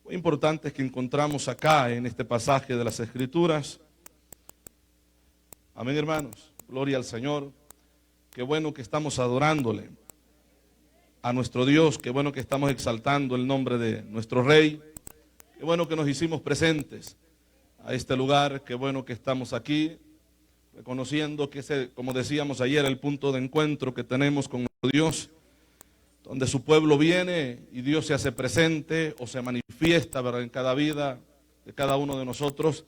muy importantes que encontramos acá en este pasaje de las Escrituras. Amén, hermanos. Gloria al Señor. Qué bueno que estamos adorándole a nuestro Dios. Qué bueno que estamos exaltando el nombre de nuestro Rey. Qué bueno que nos hicimos presentes a este lugar. Qué bueno que estamos aquí, reconociendo que ese, como decíamos ayer, el punto de encuentro que tenemos con nuestro Dios, donde su pueblo viene y Dios se hace presente o se manifiesta, ¿verdad?, en cada vida de cada uno de nosotros,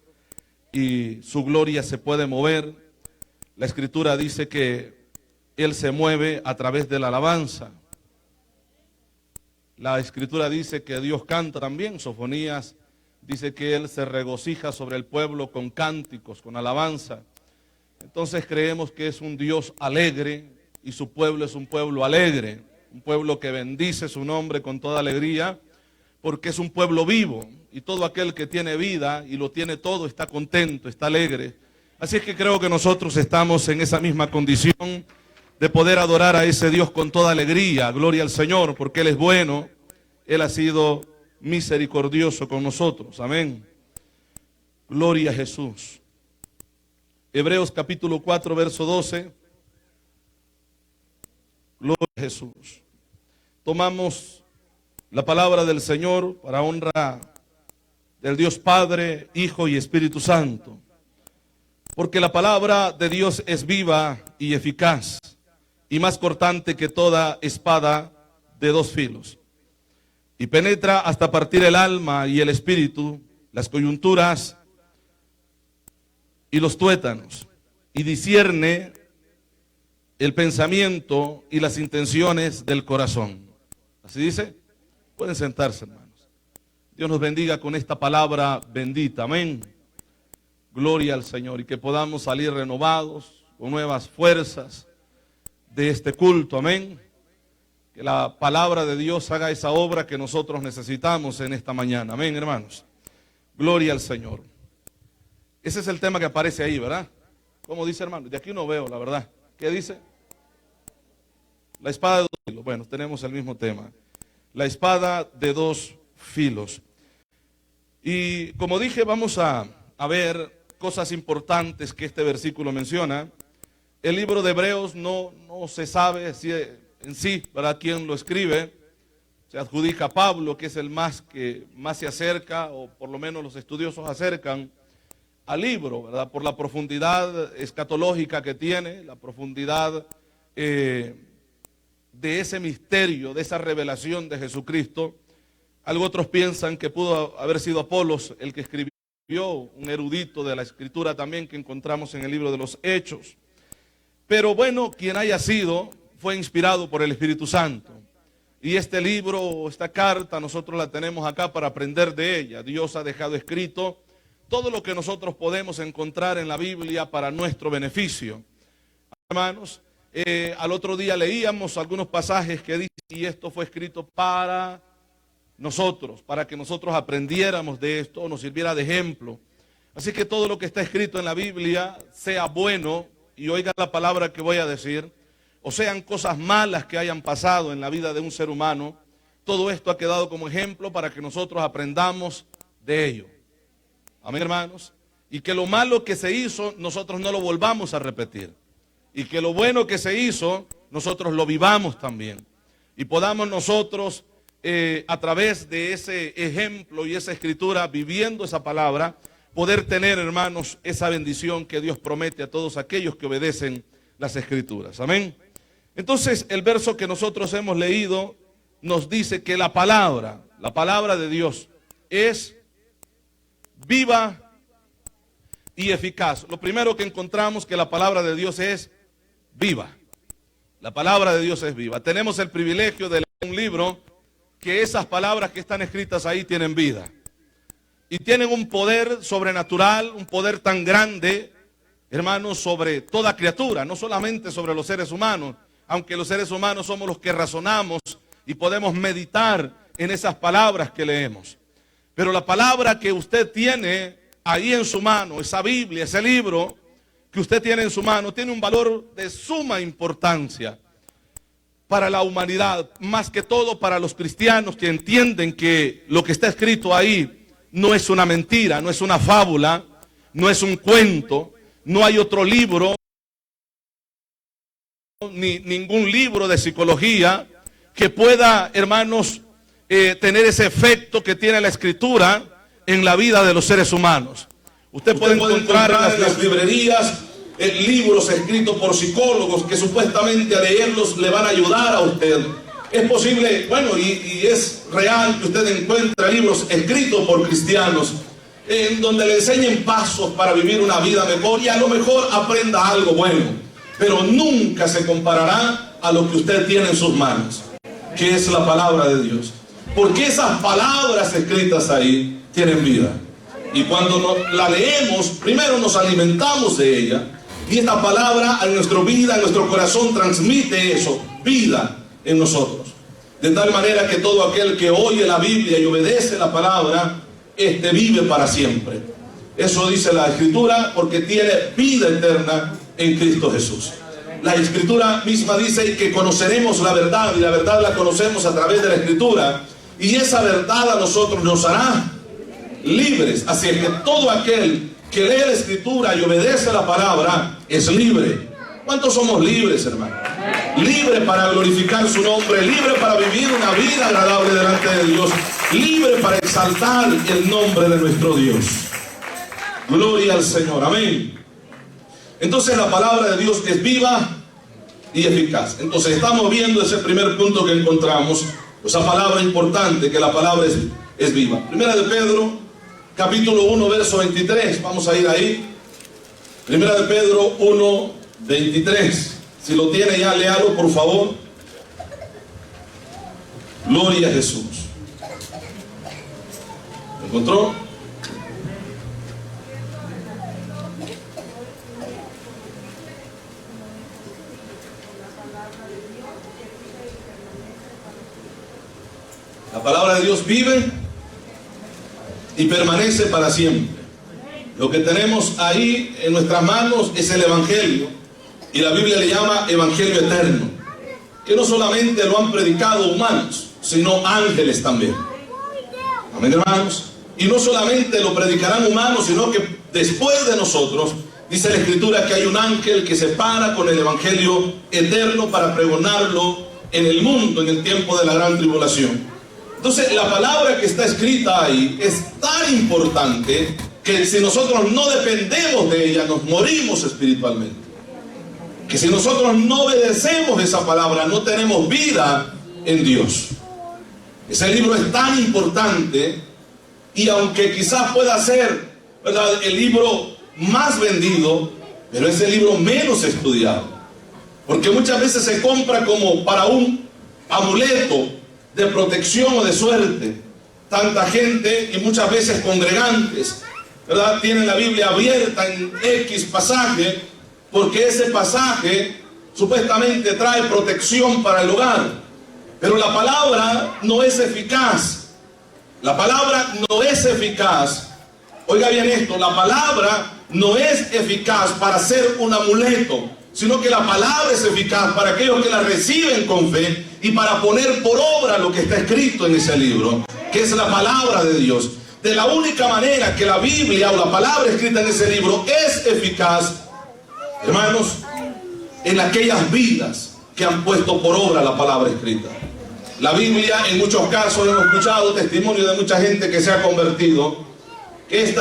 y su gloria se puede mover. La Escritura dice que Él se mueve a través de la alabanza. La Escritura dice que Dios canta también. Sofonías dice que Él se regocija sobre el pueblo con cánticos, con alabanza. Entonces creemos que es un Dios alegre y su pueblo es un pueblo alegre, un pueblo que bendice su nombre con toda alegría, porque es un pueblo vivo y todo aquel que tiene vida y lo tiene todo está contento, está alegre. Así es que creo que nosotros estamos en esa misma condición de poder adorar a ese Dios con toda alegría. Gloria al Señor, porque Él es bueno, Él ha sido misericordioso con nosotros. Amén. Gloria a Jesús. Hebreos capítulo 4, verso 12. Gloria a Jesús. Tomamos la palabra del Señor para honra del Dios Padre, Hijo y Espíritu Santo. Porque la palabra de Dios es viva y eficaz, y más cortante que toda espada de dos filos, y penetra hasta partir el alma y el espíritu, las coyunturas y los tuétanos, y discierne el pensamiento y las intenciones del corazón. ¿Así dice? Pueden sentarse, hermanos. Dios nos bendiga con esta palabra bendita. Amén. Gloria al Señor, y que podamos salir renovados, con nuevas fuerzas de este culto. Amén. Que la palabra de Dios haga esa obra que nosotros necesitamos en esta mañana. Amén, hermanos. Gloria al Señor. Ese es el tema que aparece ahí, ¿verdad? ¿Cómo dice, hermano? De aquí no veo, la verdad. ¿Qué dice? La espada de dos filos. Bueno, tenemos el mismo tema. La espada de dos filos. Y como dije, vamos a ver cosas importantes que este versículo menciona. El libro de Hebreos no se sabe si en sí, ¿verdad?, quién lo escribe. Se adjudica a Pablo, que es el que más se acerca, o por lo menos los estudiosos acercan al libro, ¿verdad?, por la profundidad escatológica que tiene, la profundidad de ese misterio, de esa revelación de Jesucristo. Algo otros piensan que pudo haber sido Apolos el que escribió, un erudito de la Escritura también que encontramos en el libro de los Hechos. Pero bueno, quien haya sido, fue inspirado por el Espíritu Santo. Y este libro, esta carta, nosotros la tenemos acá para aprender de ella. Dios ha dejado escrito todo lo que nosotros podemos encontrar en la Biblia para nuestro beneficio. Hermanos, al otro día leíamos algunos pasajes que dicen, y esto fue escrito para nosotros, para que nosotros aprendiéramos de esto, nos sirviera de ejemplo. Así que todo lo que está escrito en la Biblia, sea bueno, y oiga la palabra que voy a decir, o sean cosas malas que hayan pasado en la vida de un ser humano, todo esto ha quedado como ejemplo para que nosotros aprendamos de ello. Amén, hermanos. Y que lo malo que se hizo, nosotros no lo volvamos a repetir. Y que lo bueno que se hizo, nosotros lo vivamos también. Y podamos nosotros, a través de ese ejemplo y esa escritura, viviendo esa palabra, poder tener, hermanos, esa bendición que Dios promete a todos aquellos que obedecen las Escrituras. Amén. Entonces, el verso que nosotros hemos leído nos dice que la palabra de Dios es viva y eficaz. Lo primero que encontramos que la palabra de Dios es viva. La palabra de Dios es viva. Tenemos el privilegio de leer un libro que esas palabras que están escritas ahí tienen vida. Y tienen un poder sobrenatural, un poder tan grande, hermanos, sobre toda criatura, no solamente sobre los seres humanos, aunque los seres humanos somos los que razonamos y podemos meditar en esas palabras que leemos. Pero la palabra que usted tiene ahí en su mano, esa Biblia, ese libro que usted tiene en su mano, tiene un valor de suma importancia. para la humanidad, más que todo para los cristianos que entienden que lo que está escrito ahí no es una mentira, no es una fábula, no es un cuento, no hay otro libro, ni ningún libro de psicología que pueda, hermanos, tener ese efecto que tiene la Escritura en la vida de los seres humanos. Usted puede encontrar en las librerías libros escritos por psicólogos que supuestamente a leerlos le van a ayudar a usted. Es posible, bueno, y es real que usted encuentre libros escritos por cristianos en donde le enseñen pasos para vivir una vida mejor y a lo mejor aprenda algo bueno, pero nunca se comparará a lo que usted tiene en sus manos, que es la palabra de Dios. Porque esas palabras escritas ahí tienen vida. Y cuando la leemos, primero nos alimentamos de ella. Y esta palabra a nuestra vida, a nuestro corazón, transmite eso, vida en nosotros. De tal manera que todo aquel que oye la Biblia y obedece la palabra, vive para siempre. Eso dice la Escritura, porque tiene vida eterna en Cristo Jesús. La Escritura misma dice que conoceremos la verdad, y la verdad la conocemos a través de la Escritura. Y esa verdad a nosotros nos hará libres. Así es que todo aquel que lee la Escritura y obedece la palabra es libre. ¿Cuántos somos libres, hermano? Libre para glorificar su nombre, libre para vivir una vida agradable delante de Dios, libre para exaltar el nombre de nuestro Dios. Gloria al Señor, amén. Entonces la palabra de Dios es viva y eficaz. Entonces estamos viendo ese primer punto que encontramos, esa palabra importante, que la palabra es viva. Primera de Pedro, capítulo 1, verso 23. Vamos a ir ahí. Primera de Pedro 1, 23. Si lo tiene ya, léalo por favor. Gloria a Jesús. ¿Lo encontró? La palabra de Dios vive y permanece para siempre. Lo que tenemos ahí en nuestras manos es el Evangelio, y la Biblia le llama Evangelio eterno, que no solamente lo han predicado humanos, sino ángeles también. Amén, hermanos. Y no solamente lo predicarán humanos, sino que después de nosotros, dice la Escritura que hay un ángel que se para con el Evangelio eterno para pregonarlo en el mundo en el tiempo de la gran tribulación. Entonces la palabra que está escrita ahí es tan importante que si nosotros no dependemos de ella, nos morimos espiritualmente. Que si nosotros no obedecemos esa palabra, no tenemos vida en Dios. Ese libro es tan importante, y aunque quizás pueda ser, ¿verdad?, el libro más vendido, pero es el libro menos estudiado. Porque muchas veces se compra como para un amuleto de protección o de suerte. Tanta gente y muchas veces congregantes, ¿verdad?, tienen la Biblia abierta en X pasaje, porque ese pasaje supuestamente trae protección para el hogar. Pero la palabra no es eficaz. La palabra no es eficaz. Oiga bien esto, la palabra no es eficaz para ser un amuleto, sino que la palabra es eficaz para aquellos que la reciben con fe y para poner por obra lo que está escrito en ese libro, que es la palabra de Dios. De la única manera que la Biblia o la palabra escrita en ese libro es eficaz, hermanos, en aquellas vidas que han puesto por obra la palabra escrita. La Biblia, en muchos casos hemos escuchado testimonio de mucha gente que se ha convertido, que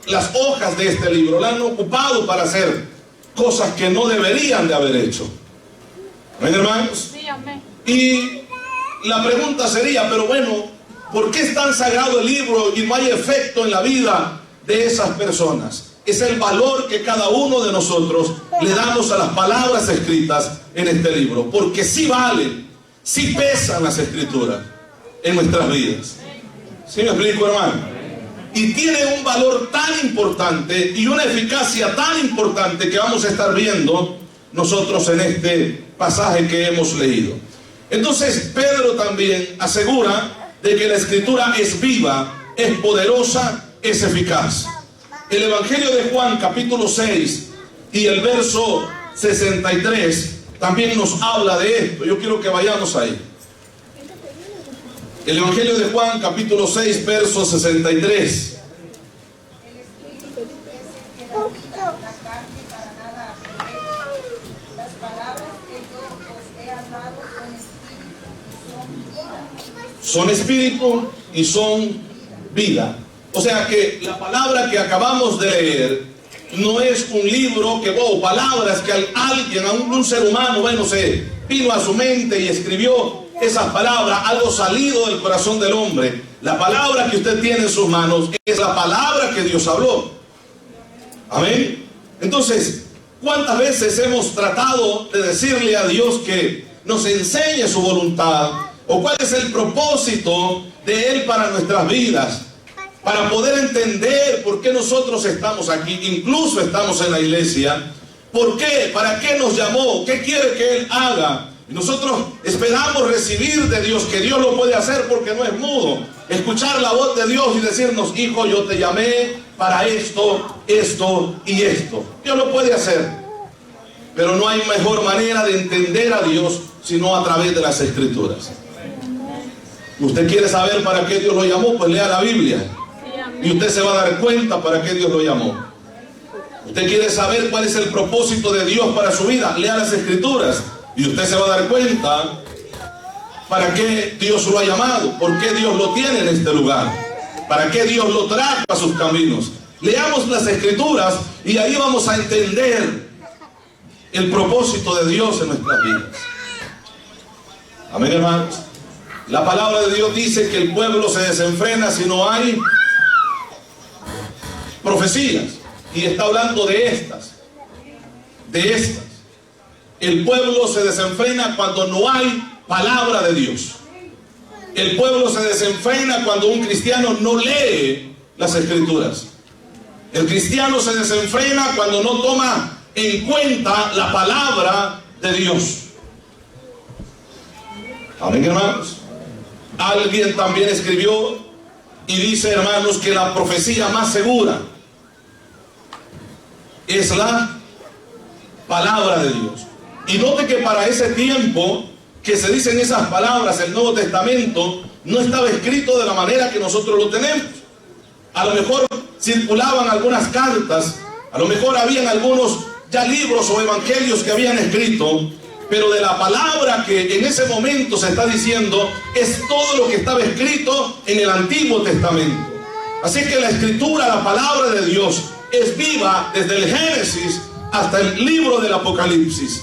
las hojas de este libro la han ocupado para hacer cosas que no deberían de haber hecho. ¿Amén, hermanos? Sí, amén. Y la pregunta sería, pero bueno, ¿por qué es tan sagrado el libro y no hay efecto en la vida de esas personas? Es el valor que cada uno de nosotros le damos a las palabras escritas en este libro, porque sí valen, sí pesan las escrituras en nuestras vidas. ¿Sí me explico, hermano? Y tiene un valor tan importante y una eficacia tan importante que vamos a estar viendo nosotros en este pasaje que hemos leído. Entonces Pedro también asegura de que la escritura es viva, es poderosa, es eficaz. El Evangelio de Juan, capítulo 6 y el verso 63, también nos habla de esto. Yo quiero que vayamos ahí. El Evangelio de Juan, capítulo 6, verso 63. Son espíritu y son vida. O sea que la palabra que acabamos de leer no es un libro que, palabras que alguien, un ser humano, bueno, se vino a su mente y escribió esas palabras, algo salido del corazón del hombre. La palabra que usted tiene en sus manos es la palabra que Dios habló. Amén. Entonces, ¿cuántas veces hemos tratado de decirle a Dios que nos enseñe su voluntad? ¿O cuál es el propósito de Él para nuestras vidas? Para poder entender por qué nosotros estamos aquí, incluso estamos en la iglesia. ¿Por qué? ¿Para qué nos llamó? ¿Qué quiere que Él haga? Y nosotros esperamos recibir de Dios, que Dios lo puede hacer porque no es mudo. Escuchar la voz de Dios y decirnos: hijo, yo te llamé para esto, esto y esto. Dios lo puede hacer. Pero no hay mejor manera de entender a Dios sino a través de las Escrituras. ¿Usted quiere saber para qué Dios lo llamó? Pues lea la Biblia. Y usted se va a dar cuenta para qué Dios lo llamó. ¿Usted quiere saber cuál es el propósito de Dios para su vida? Lea las Escrituras. Y usted se va a dar cuenta para qué Dios lo ha llamado. ¿Por qué Dios lo tiene en este lugar? ¿Para qué Dios lo trajo a sus caminos? Leamos las Escrituras y ahí vamos a entender el propósito de Dios en nuestras vidas. Amén, hermanos. La palabra de Dios dice que el pueblo se desenfrena si no hay profecías. Y está hablando de estas. De estas. El pueblo se desenfrena cuando no hay palabra de Dios. El pueblo se desenfrena cuando un cristiano no lee las Escrituras. El cristiano se desenfrena cuando no toma en cuenta la palabra de Dios. Amén, hermanos. Alguien también escribió y dice, hermanos, que la profecía más segura es la palabra de Dios. Y note que para ese tiempo que se dicen esas palabras, el Nuevo Testamento no estaba escrito de la manera que nosotros lo tenemos. A lo mejor circulaban algunas cartas, a lo mejor habían algunos ya libros o evangelios que habían escrito, pero de la palabra que en ese momento se está diciendo es todo lo que estaba escrito en el Antiguo Testamento. Así que la Escritura, la palabra de Dios, es viva desde el Génesis hasta el libro del Apocalipsis.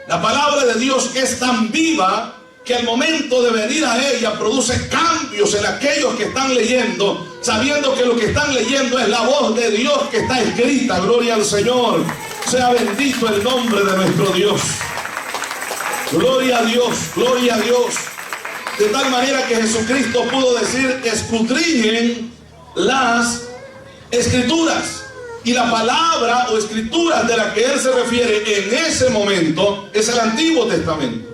La palabra de Dios es tan viva que al momento de venir a ella produce cambios en aquellos que están leyendo, sabiendo que lo que están leyendo es la voz de Dios que está escrita. Gloria al Señor. Sea bendito el nombre de nuestro Dios. Gloria a Dios, gloria a Dios. De tal manera que Jesucristo pudo decir: escudriñen las Escrituras. Y la palabra o escrituras de la que Él se refiere en ese momento es el Antiguo Testamento.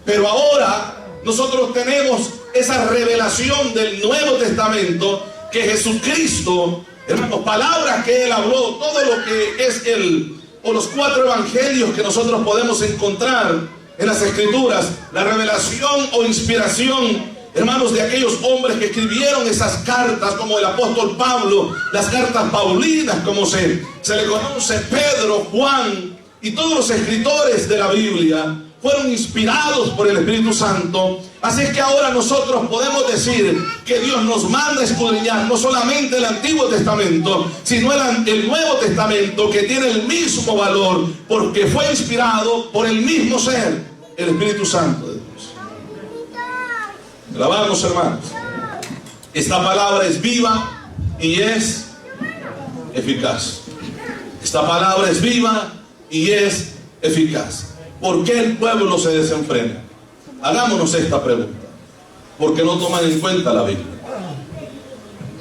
Pero ahora nosotros tenemos esa revelación del Nuevo Testamento, que Jesucristo, hermanos, palabras que Él habló, todo lo que es o los 4 evangelios que nosotros podemos encontrar en las Escrituras, la revelación o inspiración, hermanos, de aquellos hombres que escribieron esas cartas, como el apóstol Pablo, las cartas paulinas, como se le conoce, Pedro, Juan, y todos los escritores de la Biblia fueron inspirados por el Espíritu Santo. Así es que ahora nosotros podemos decir que Dios nos manda a escudriñar no solamente el Antiguo Testamento, sino el Nuevo Testamento, que tiene el mismo valor, porque fue inspirado por el mismo ser, el Espíritu Santo de Dios. Alabamos, hermanos. Esta palabra es viva y es eficaz. Esta palabra es viva y es eficaz. ¿Por qué el pueblo se desenfrena? Hagámonos esta pregunta. ¿Por qué no toman en cuenta la Biblia?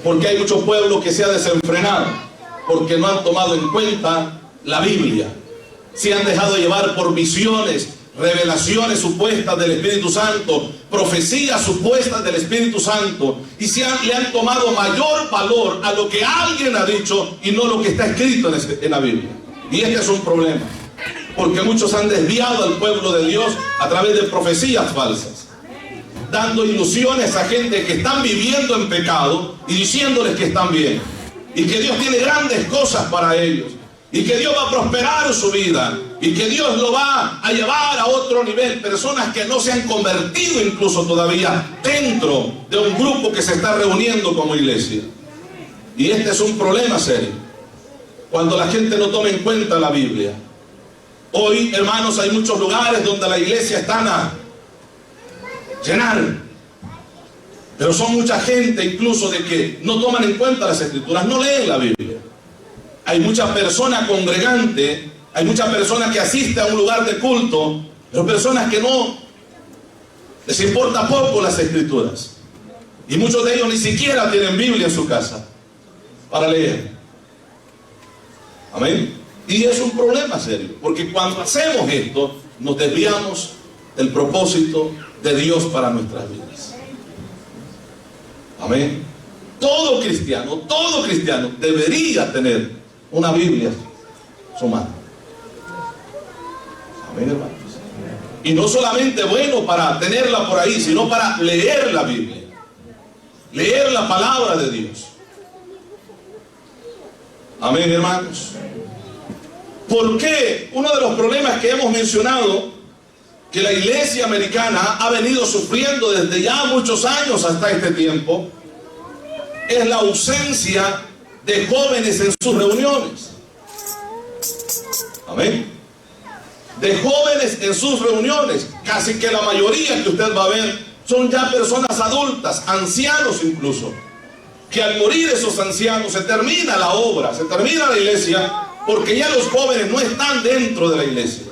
Porque hay mucho pueblo que se ha desenfrenado porque no han tomado en cuenta la Biblia. Se han dejado llevar por visiones, revelaciones supuestas del Espíritu Santo, profecías supuestas del Espíritu Santo, y le han tomado mayor valor a lo que alguien ha dicho y no lo que está escrito en la Biblia. Y este es un problema. Porque muchos han desviado al pueblo de Dios a través de profecías falsas, dando ilusiones a gente que están viviendo en pecado y diciéndoles que están bien, y que Dios tiene grandes cosas para ellos, y que Dios va a prosperar su vida, y que Dios lo va a llevar a otro nivel. Personas que no se han convertido incluso todavía dentro de un grupo que se está reuniendo como iglesia. Y este es un problema serio, cuando la gente no toma en cuenta la Biblia. Hoy, hermanos, hay muchos lugares donde la iglesia está a llenar, pero son mucha gente incluso de que no toman en cuenta las escrituras, no leen la Biblia. Hay mucha persona congregante, hay muchas personas que asisten a un lugar de culto, pero personas que no les importa poco las escrituras, y muchos de ellos ni siquiera tienen Biblia en su casa para leer. Amén. Y es un problema serio, porque cuando hacemos esto, nos desviamos del propósito de Dios para nuestras vidas. Amén. Todo cristiano debería tener una Biblia en su mano. Amén, hermanos. Y no solamente bueno para tenerla por ahí, sino para leer la Biblia, leer la palabra de Dios. Amén, hermanos. ¿Por qué? Uno de los problemas que hemos mencionado, que la iglesia americana ha venido sufriendo desde ya muchos años hasta este tiempo, es la ausencia de jóvenes en sus reuniones. Amén. De jóvenes en sus reuniones. Casi que la mayoría que usted va a ver son ya personas adultas, ancianos incluso, que al morir esos ancianos se termina la obra, se termina la iglesia, porque ya los jóvenes no están dentro de la iglesia,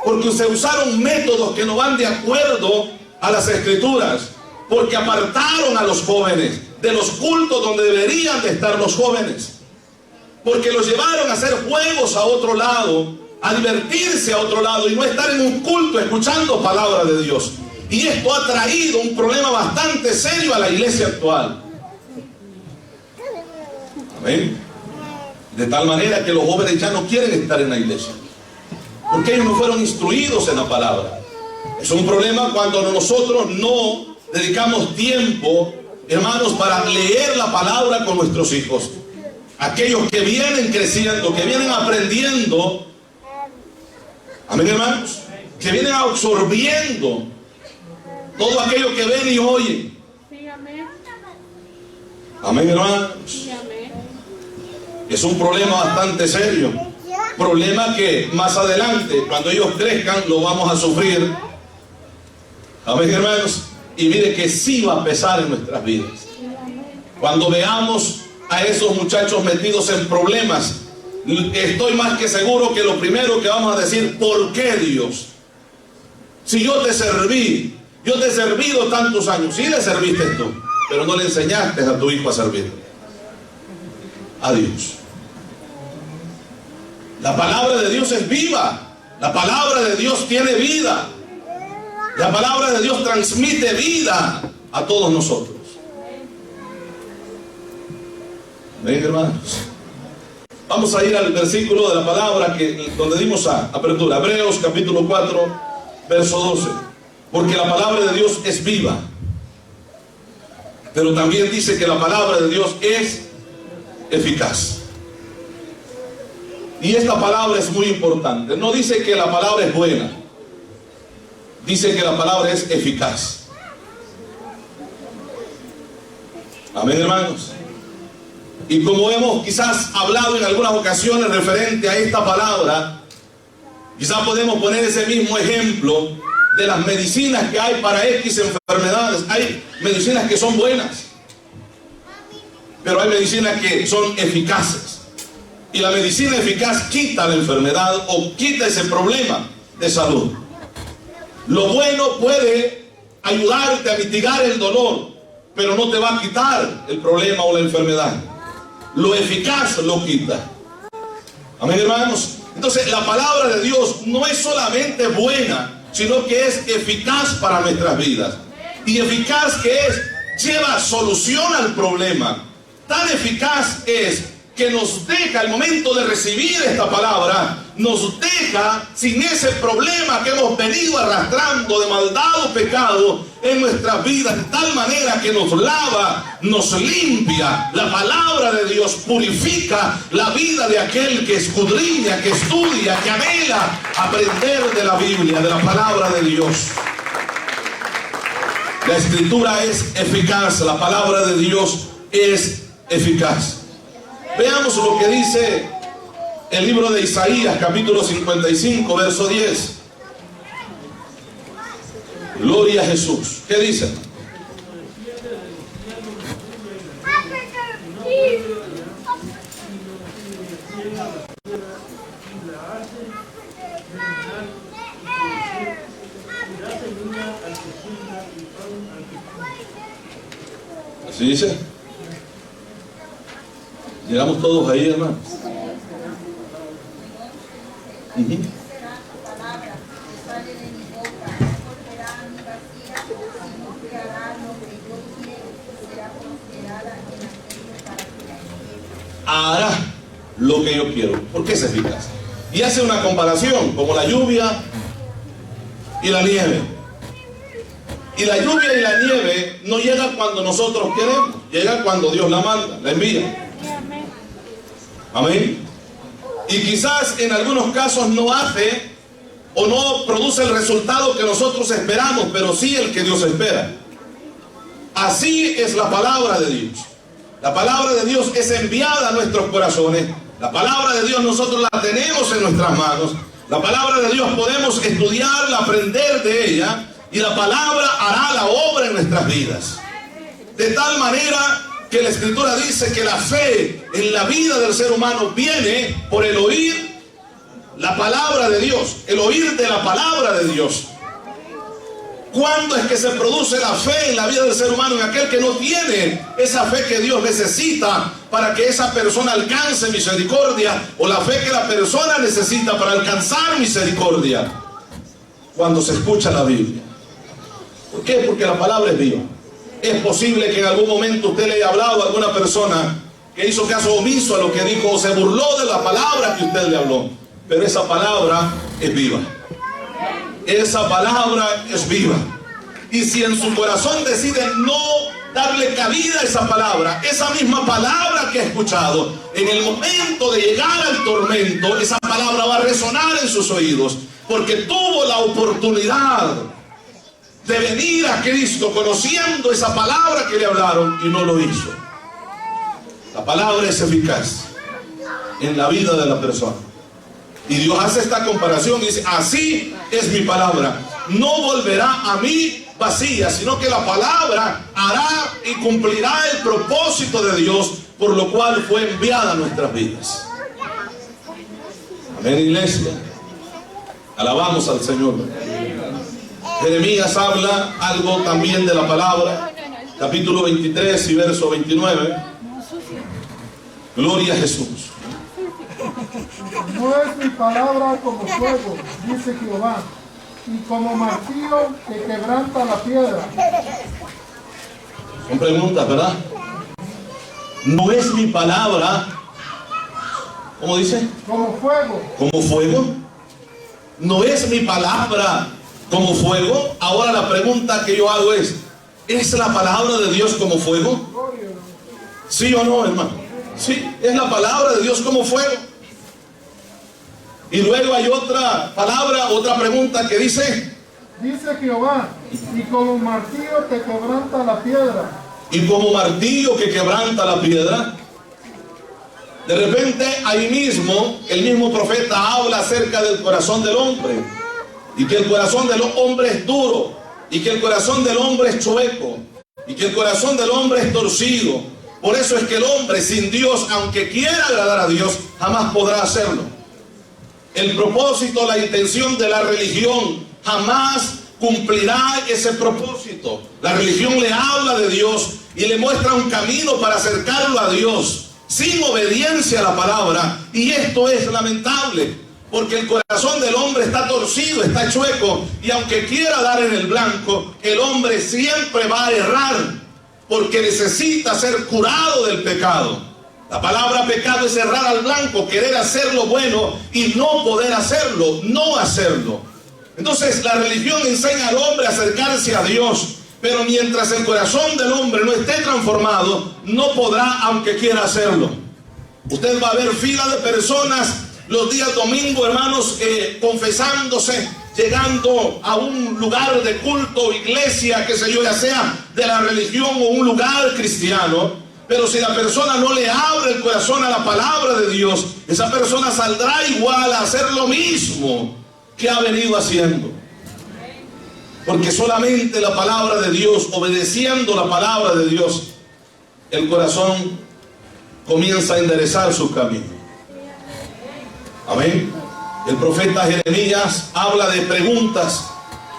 porque se usaron métodos que no van de acuerdo a las escrituras, porque apartaron a los jóvenes de los cultos donde deberían de estar los jóvenes, porque los llevaron a hacer juegos a otro lado, a divertirse a otro lado y no estar en un culto escuchando palabra de Dios. Y esto ha traído un problema bastante serio a la iglesia actual. Amén. De tal manera que los jóvenes ya no quieren estar en la iglesia, porque ellos no fueron instruidos en la palabra. Es un problema cuando nosotros no dedicamos tiempo, hermanos, para leer la palabra con nuestros hijos. Aquellos que vienen creciendo, que vienen aprendiendo, amén, hermanos, que vienen absorbiendo todo aquello que ven y oyen. Amén, hermanos. Es un problema bastante serio, problema que más adelante, cuando ellos crezcan, lo vamos a sufrir. Amén, hermanos. Y mire que sí va a pesar en nuestras vidas. Cuando veamos a esos muchachos metidos en problemas, estoy más que seguro que lo primero que vamos a decir: ¿por qué, Dios? Si yo te serví, yo te he servido tantos años. Sí le serviste tú, pero no le enseñaste a tu hijo a servir a Dios. La palabra de Dios es viva. La palabra de Dios tiene vida. La palabra de Dios transmite vida a todos nosotros. ¿Ven, hermanos? Vamos a ir al versículo de la palabra donde dimos apertura. Hebreos capítulo 4, verso 12. Porque la palabra de Dios es viva. Pero también dice que la palabra de Dios es eficaz. Y esta palabra es muy importante. No dice que la palabra es buena, dice que la palabra es eficaz. Amén, hermanos. Y como hemos quizás hablado en algunas ocasiones referente a esta palabra, quizás podemos poner ese mismo ejemplo de las medicinas que hay para X enfermedades. Hay medicinas que son buenas, pero hay medicinas que son eficaces. Y la medicina eficaz quita la enfermedad o quita ese problema de salud. Lo bueno puede ayudarte a mitigar el dolor, pero no te va a quitar el problema o la enfermedad. Lo eficaz lo quita. Amén, hermanos. Entonces la palabra de Dios no es solamente buena, sino que es eficaz para nuestras vidas. Y eficaz que es, lleva solución al problema. Tan eficaz es que nos deja al momento de recibir esta palabra, nos deja sin ese problema que hemos venido arrastrando de maldad o pecado en nuestras vidas, de tal manera que nos lava, nos limpia. La palabra de Dios purifica la vida de aquel que escudriña, que estudia, que anhela aprender de la Biblia, de la palabra de Dios. La Escritura es eficaz, la palabra de Dios es eficaz. Veamos lo que dice el libro de Isaías, capítulo 55, verso 10. Gloria a Jesús. ¿Qué dice? ¿Así dice? Llegamos todos ahí, hermanos. Hará lo que yo quiero. ¿Por qué es eficaz? Y hace una comparación como la lluvia y la nieve. Y la lluvia y la nieve no llegan cuando nosotros queremos, llega cuando Dios la manda, la envía. Amén. Y quizás en algunos casos no hace o no produce el resultado que nosotros esperamos, pero sí el que Dios espera. Así es la palabra de Dios. La palabra de Dios es enviada a nuestros corazones. La palabra de Dios nosotros la tenemos en nuestras manos. La palabra de Dios podemos estudiarla, aprender de ella, y la palabra hará la obra en nuestras vidas. De tal manera que la Escritura dice que la fe en la vida del ser humano viene por el oír la palabra de Dios, el oír de la palabra de Dios. ¿Cuándo es que se produce la fe en la vida del ser humano? En aquel que no tiene esa fe que Dios necesita para que esa persona alcance misericordia, o la fe que la persona necesita para alcanzar misericordia. Cuando se escucha la Biblia. ¿Por qué? Porque la palabra es viva. Es posible que en algún momento usted le haya hablado a alguna persona que hizo caso omiso a lo que dijo o se burló de la palabra que usted le habló. Pero esa palabra es viva. Esa palabra es viva. Y si en su corazón decide no darle cabida a esa misma palabra que ha escuchado, en el momento de llegar al tormento, esa palabra va a resonar en sus oídos, porque tuvo la oportunidad de venir a Cristo conociendo esa palabra que le hablaron y no lo hizo. La palabra es eficaz en la vida de la persona. Y Dios hace esta comparación y dice: así es mi palabra, no volverá a mí vacía, sino que la palabra hará y cumplirá el propósito de Dios, por lo cual fue enviada a nuestras vidas. Amén, iglesia. Alabamos al Señor. Jeremías habla algo también de la palabra, capítulo 23 y verso 29. Gloria a Jesús. No es mi palabra como fuego, dice Jehová, y como martillo que quebranta la piedra. Son preguntas, ¿verdad? No es mi palabra, ¿cómo dice? Como fuego. ¿Como fuego? No es mi palabra como fuego. Ahora la pregunta que yo hago ¿es la palabra de Dios como fuego? ¿Sí o no, hermano? Sí, es la palabra de Dios como fuego. Y luego hay otra palabra, otra pregunta que dice: dice Jehová, y como martillo que quebranta la piedra. Y como martillo que quebranta la piedra. De repente ahí mismo, el mismo profeta habla acerca del corazón del hombre, y que el corazón del hombre es duro, y que el corazón del hombre es chueco, y que el corazón del hombre es torcido. Por eso es que el hombre sin Dios, aunque quiera agradar a Dios, jamás podrá hacerlo. El propósito, la intención de la religión jamás cumplirá ese propósito. La religión le habla de Dios y le muestra un camino para acercarlo a Dios, sin obediencia a la palabra. Y esto es lamentable, porque el corazón del hombre está torcido, está chueco, y aunque quiera dar en el blanco, el hombre siempre va a errar, porque necesita ser curado del pecado. La palabra pecado es errar al blanco, querer hacer lo bueno y no poder hacerlo, no hacerlo. Entonces la religión enseña al hombre a acercarse a Dios, pero mientras el corazón del hombre no esté transformado, no podrá aunque quiera hacerlo. Usted va a ver fila de personas los días domingo, hermanos, confesándose, llegando a un lugar de culto, iglesia, qué sé yo, ya sea de la religión o un lugar cristiano. Pero si la persona no le abre el corazón a la palabra de Dios, esa persona saldrá igual a hacer lo mismo que ha venido haciendo. Porque solamente la palabra de Dios, obedeciendo la palabra de Dios, el corazón comienza a enderezar su camino. Amén. El profeta Jeremías habla de preguntas,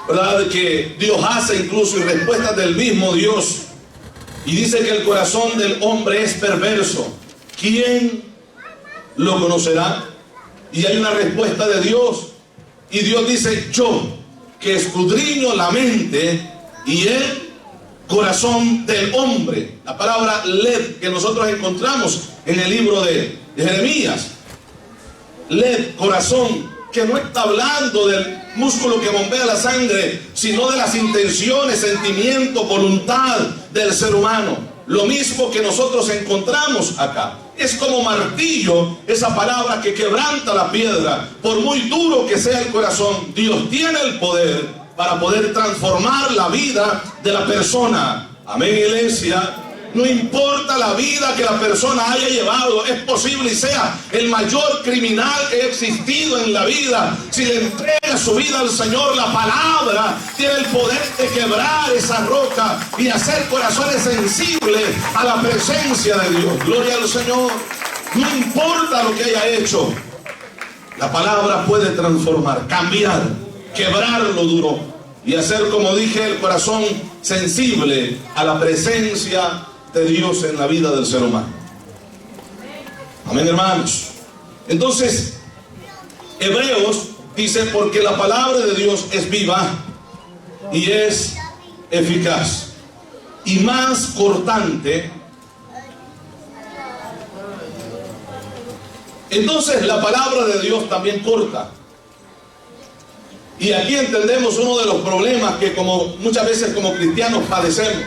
¿verdad?, que Dios hace incluso, y respuestas del mismo Dios. Y dice que el corazón del hombre es perverso. ¿Quién lo conocerá? Y hay una respuesta de Dios. Y Dios dice: yo, que escudriño la mente y el corazón del hombre. La palabra led que nosotros encontramos en el libro de Jeremías. Led, corazón, que no está hablando del músculo que bombea la sangre, sino de las intenciones, sentimientos, voluntad del ser humano. Lo mismo que nosotros encontramos acá. Es como martillo, esa palabra que quebranta la piedra. Por muy duro que sea el corazón, Dios tiene el poder para poder transformar la vida de la persona. Amén, iglesia. No importa la vida que la persona haya llevado, es posible y sea el mayor criminal que ha existido en la vida. Si le entrega su vida al Señor, la palabra tiene el poder de quebrar esa roca y hacer corazones sensibles a la presencia de Dios. Gloria al Señor. No importa lo que haya hecho, la palabra puede transformar, cambiar, quebrar lo duro y hacer, como dije, el corazón sensible a la presencia de Dios en la vida del ser humano. Amén, hermanos. Entonces, Hebreos dice: porque la palabra de Dios es viva y es eficaz y más cortante. Entonces la palabra de Dios también corta. Y aquí entendemos uno de los problemas que muchas veces como cristianos padecemos.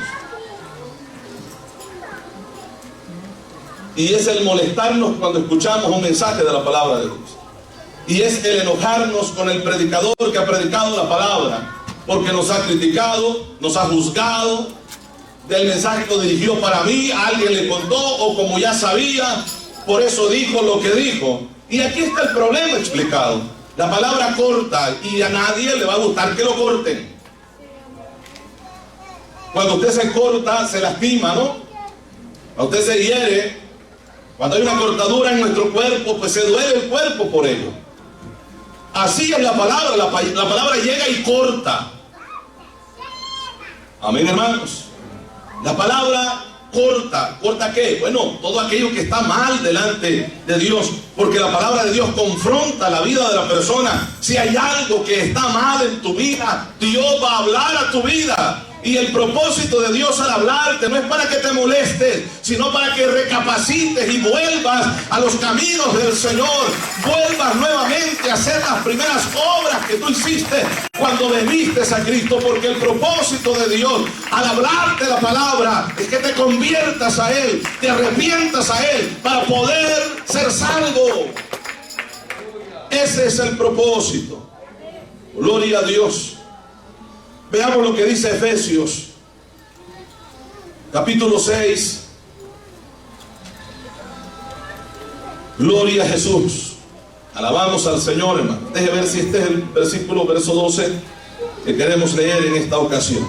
Y es el molestarnos cuando escuchamos un mensaje de la palabra de Dios. Y es el enojarnos con el predicador que ha predicado la palabra, porque nos ha criticado, nos ha juzgado, del mensaje que lo dirigió para mí, alguien le contó, o como ya sabía, por eso dijo lo que dijo. Y aquí está el problema explicado. La palabra corta, y a nadie le va a gustar que lo corten. Cuando usted se corta, se lastima, ¿no? Cuando usted se hiere, cuando hay una cortadura en nuestro cuerpo, pues se duele el cuerpo por ello. Así es la palabra. La palabra llega y corta. Amén, hermanos. La palabra corta. ¿Corta qué? Bueno, todo aquello que está mal delante de Dios. Porque la palabra de Dios confronta la vida de la persona. Si hay algo que está mal en tu vida, Dios va a hablar a tu vida. Y el propósito de Dios al hablarte no es para que te molestes, sino para que recapacites y vuelvas a los caminos del Señor. Vuelvas nuevamente a hacer las primeras obras que tú hiciste cuando veniste a Cristo. Porque el propósito de Dios al hablarte la palabra es que te conviertas a Él, te arrepientas a Él para poder ser salvo. Ese es el propósito. Gloria a Dios. Veamos lo que dice Efesios, capítulo 6. Gloria a Jesús. Alabamos al Señor, hermano. Deje ver si este es el verso 12 que queremos leer en esta ocasión.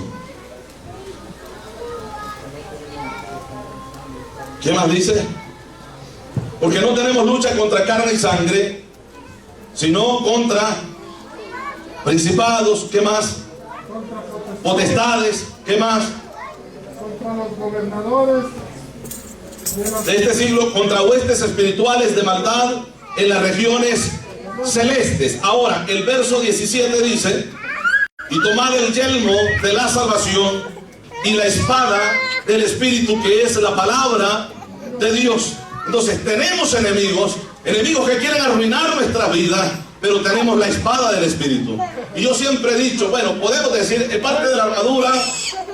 ¿Qué más dice? Porque no tenemos lucha contra carne y sangre, sino contra principados. ¿Qué más? Potestades. ¿Qué más? Contra los gobernadores de este siglo, contra huestes espirituales de maldad en las regiones celestes. Ahora, el verso 17 dice: y tomad el yelmo de la salvación y la espada del Espíritu, que es la palabra de Dios. Entonces tenemos enemigos que quieren arruinar nuestra vida, pero tenemos la espada del Espíritu. Y yo siempre he dicho, bueno, podemos decir, en parte de la armadura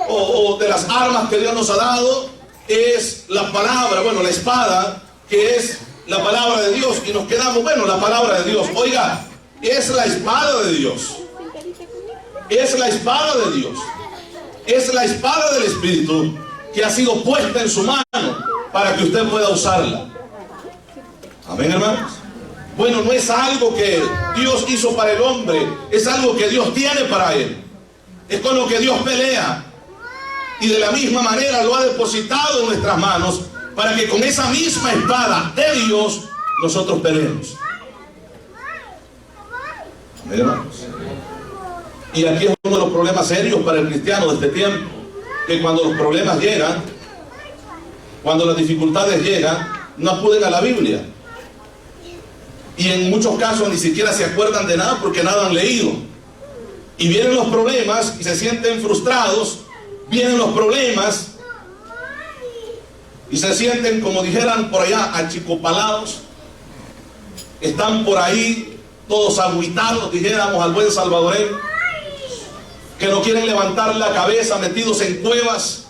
o de las armas que Dios nos ha dado, es la palabra, bueno, la espada, que es la palabra de Dios, y nos quedamos, bueno, la palabra de Dios. Oiga, es la espada de Dios. Es la espada de Dios. Es la espada del Espíritu que ha sido puesta en su mano para que usted pueda usarla. Amén, hermanos. Bueno, no es algo que Dios hizo para el hombre, es algo que Dios tiene para él. Es con lo que Dios pelea. Y de la misma manera lo ha depositado en nuestras manos para que con esa misma espada de Dios nosotros peleemos. Amén, hermanos. Y aquí es uno de los problemas serios para el cristiano de este tiempo, que cuando los problemas llegan, cuando las dificultades llegan, no acuden a la Biblia. Y en muchos casos ni siquiera se acuerdan de nada porque nada han leído. Y vienen los problemas y se sienten frustrados, vienen los problemas y se sienten, como dijeran por allá, achicopalados. Están por ahí todos agüitados, dijéramos al buen salvadoreño, que no quieren levantar la cabeza, metidos en cuevas,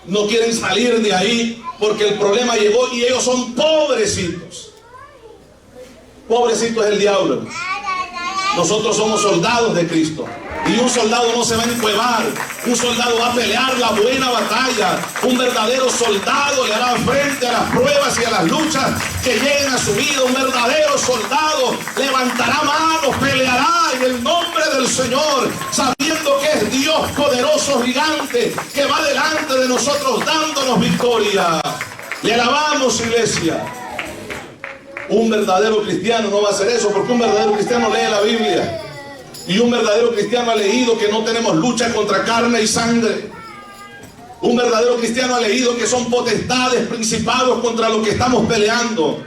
no quieren salir de ahí porque el problema llegó y ellos son pobrecitos. Pobrecito es el diablo. Nosotros somos soldados de Cristo. Y un soldado no se va a encuevar. Un soldado va a pelear la buena batalla. Un verdadero soldado le hará frente a las pruebas y a las luchas que lleguen a su vida. Un verdadero soldado levantará manos, peleará en el nombre del Señor, sabiendo que es Dios poderoso, gigante, que va delante de nosotros dándonos victoria. Le alabamos, iglesia. Un verdadero cristiano no va a hacer eso, porque un verdadero cristiano lee la Biblia. Y un verdadero cristiano ha leído que no tenemos lucha contra carne y sangre. Un verdadero cristiano ha leído que son potestades, principados contra lo que estamos peleando.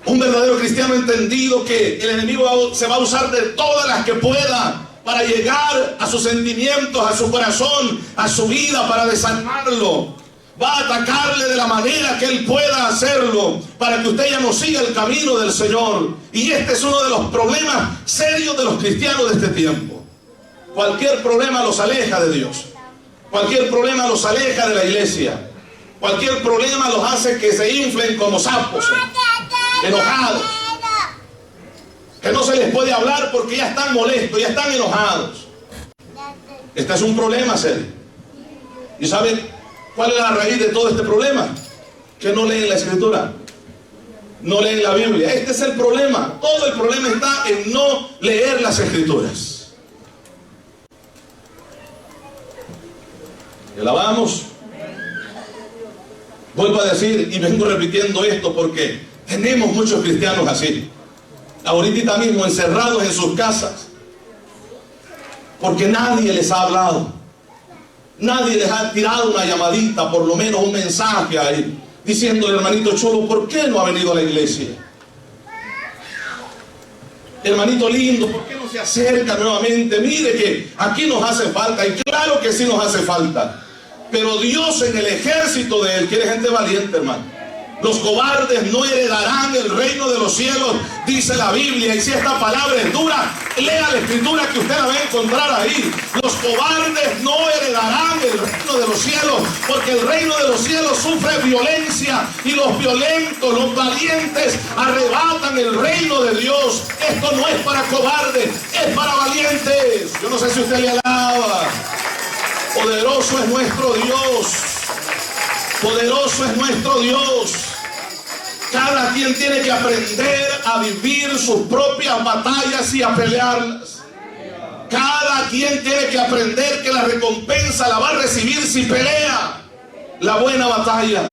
Un verdadero cristiano ha entendido que el enemigo se va a usar de todas las que pueda para llegar a sus sentimientos, a su corazón, a su vida, para desarmarlo. Va a atacarle de la manera que él pueda hacerlo para que usted ya no siga el camino del Señor. Y este es uno de los problemas serios de los cristianos de este tiempo. Cualquier problema los aleja de Dios. Cualquier problema los aleja de la iglesia. Cualquier problema los hace que se inflen como sapos, enojados. Que no se les puede hablar porque ya están molestos, ya están enojados. Este es un problema serio. ¿Y saben cuál es la raíz de todo este problema? Que no leen la Escritura, no leen la Biblia. Este es el problema. Todo el problema está en no leer las Escrituras. ¿Le alabamos? Vuelvo a decir, y vengo repitiendo esto porque tenemos muchos cristianos así, ahorita mismo encerrados en sus casas, porque nadie les ha hablado. Nadie les ha tirado una llamadita, por lo menos un mensaje ahí, diciéndole: hermanito Cholo, ¿por qué no ha venido a la iglesia? Hermanito lindo, ¿por qué no se acerca nuevamente? Mire que aquí nos hace falta, y claro que sí nos hace falta. Pero Dios en el ejército de Él quiere gente valiente, hermano. Los cobardes no heredarán el reino de los cielos, dice la Biblia. Y si esta palabra es dura, lea la Escritura que usted la va a encontrar ahí. Los cobardes no heredarán el reino de los cielos, porque el reino de los cielos sufre violencia, y los violentos, los valientes, arrebatan el reino de Dios. Esto no es para cobardes, es para valientes. Yo no sé si usted le alaba. Poderoso es nuestro Dios. Poderoso es nuestro Dios. Cada quien tiene que aprender a vivir sus propias batallas y a pelearlas. Cada quien tiene que aprender que la recompensa la va a recibir si pelea la buena batalla.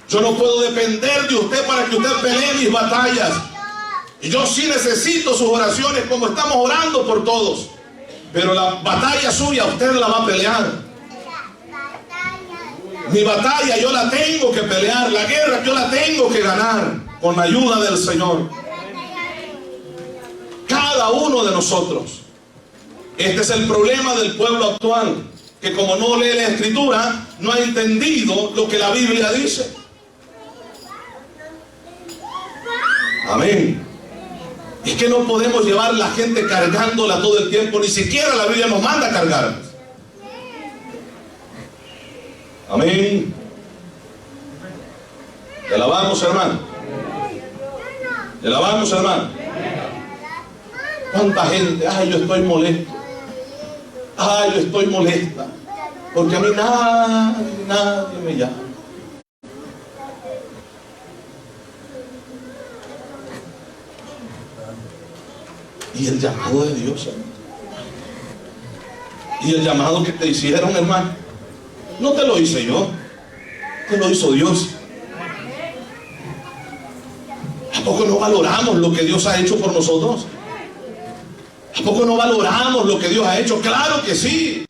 Yo no puedo depender de usted para que usted pelee mis batallas. Y yo sí necesito sus oraciones, como estamos orando por todos. Pero la batalla suya usted la va a pelear. Mi batalla yo la tengo que pelear, la guerra yo la tengo que ganar con la ayuda del Señor. Cada uno de nosotros. Este es el problema del pueblo actual, que como no lee la Escritura, no ha entendido lo que la Biblia dice. Amén. Es que no podemos llevar la gente cargándola todo el tiempo, ni siquiera la Biblia nos manda a cargarnos. Amén. Te alabamos, hermano. Te alabamos, hermano. ¿Cuánta gente? Ay, yo estoy molesto. Ay, yo estoy molesta. Porque a mí nadie me llama. Y el llamado de Dios, hermano. Y el llamado que te hicieron, hermano, no te lo hice yo, te lo hizo Dios. ¿A poco no valoramos lo que Dios ha hecho por nosotros? ¿A poco no valoramos lo que Dios ha hecho? Claro que sí.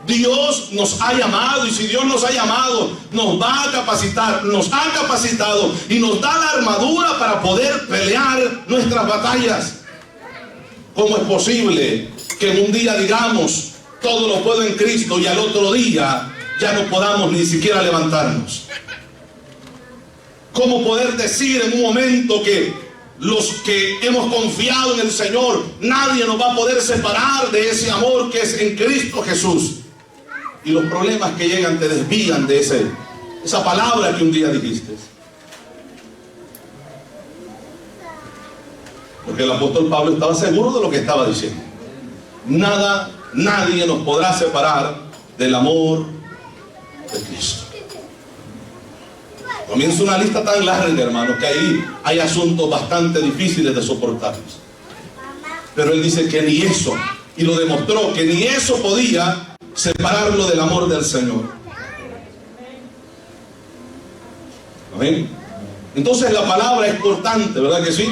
Dios nos ha llamado, y si Dios nos ha llamado, nos va a capacitar, nos ha capacitado y nos da la armadura para poder pelear nuestras batallas. ¿Cómo es posible que en un día digamos todo lo puedo en Cristo y al otro día ya no podamos ni siquiera levantarnos? ¿Cómo poder decir en un momento que los que hemos confiado en el Señor, nadie nos va a poder separar de ese amor que es en Cristo Jesús? Y los problemas que llegan te desvían de esa palabra que un día dijiste. Porque el apóstol Pablo estaba seguro de lo que estaba diciendo. Nadie nos podrá separar del amor de Cristo. Comienza una lista tan larga, hermanos, que ahí hay asuntos bastante difíciles de soportar. Pero él dice que ni eso, y lo demostró, que ni eso podía separarlo del amor del Señor. Amén. Entonces la palabra es cortante, ¿verdad que sí?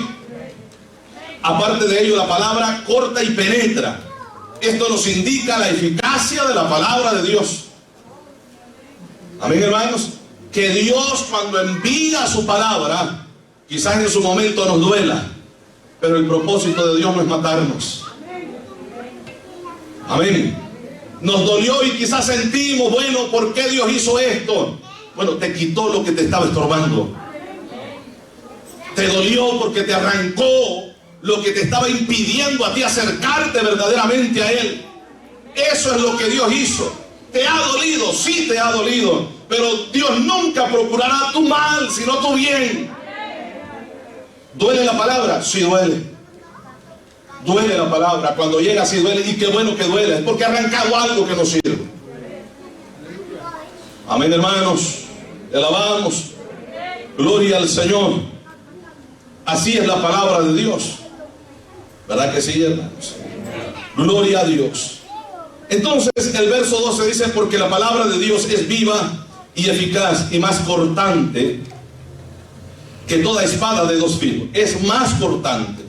Aparte de ello, la palabra corta y penetra. Esto nos indica la eficacia de la palabra de Dios. Amén, hermanos. Que Dios, cuando envía su palabra, quizás en su momento nos duela, pero el propósito de Dios no es matarnos. Amén. Nos dolió y quizás sentimos, bueno, ¿por qué Dios hizo esto? Bueno, te quitó lo que te estaba estorbando. Te dolió porque te arrancó lo que te estaba impidiendo a ti acercarte verdaderamente a Él. Eso es lo que Dios hizo. Te ha dolido, sí te ha dolido, pero Dios nunca procurará tu mal, sino tu bien. ¿Duele la palabra? Sí duele. Duele la palabra, cuando llega sí duele, y qué bueno que duele, es porque ha arrancado algo que no sirve. Amén, hermanos, te alabamos, gloria al Señor. Así es la palabra de Dios, ¿verdad que sí, hermanos? Gloria a Dios. Entonces el verso 12 dice: porque la palabra de Dios es viva y eficaz y más cortante que toda espada de dos filos. Es más cortante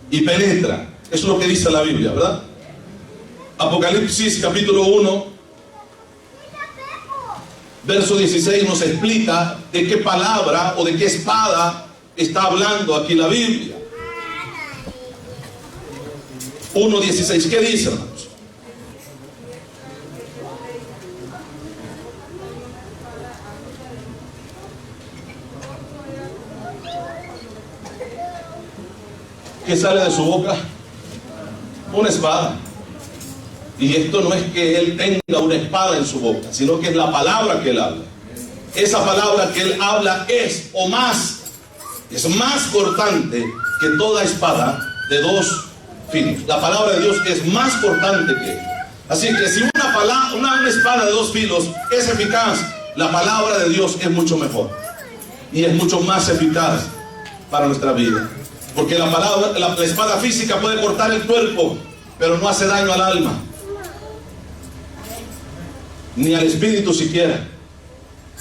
y penetra. Eso es lo que dice la Biblia, ¿verdad? Apocalipsis capítulo 1, verso 16 nos explica de qué palabra o de qué espada está hablando aquí la Biblia. 1:16, ¿qué dice, hermanos? ¿Qué sale de su boca? Una espada. Y esto no es que él tenga una espada en su boca, sino que es la palabra que él habla. Esa palabra que él habla es más cortante que toda espada de dos filos. La palabra de Dios es más cortante que él. Así que si una espada de dos filos es eficaz, la palabra de Dios es mucho mejor y es mucho más eficaz para nuestra vida. Porque la espada física puede cortar el cuerpo, pero no hace daño al alma, ni al espíritu siquiera.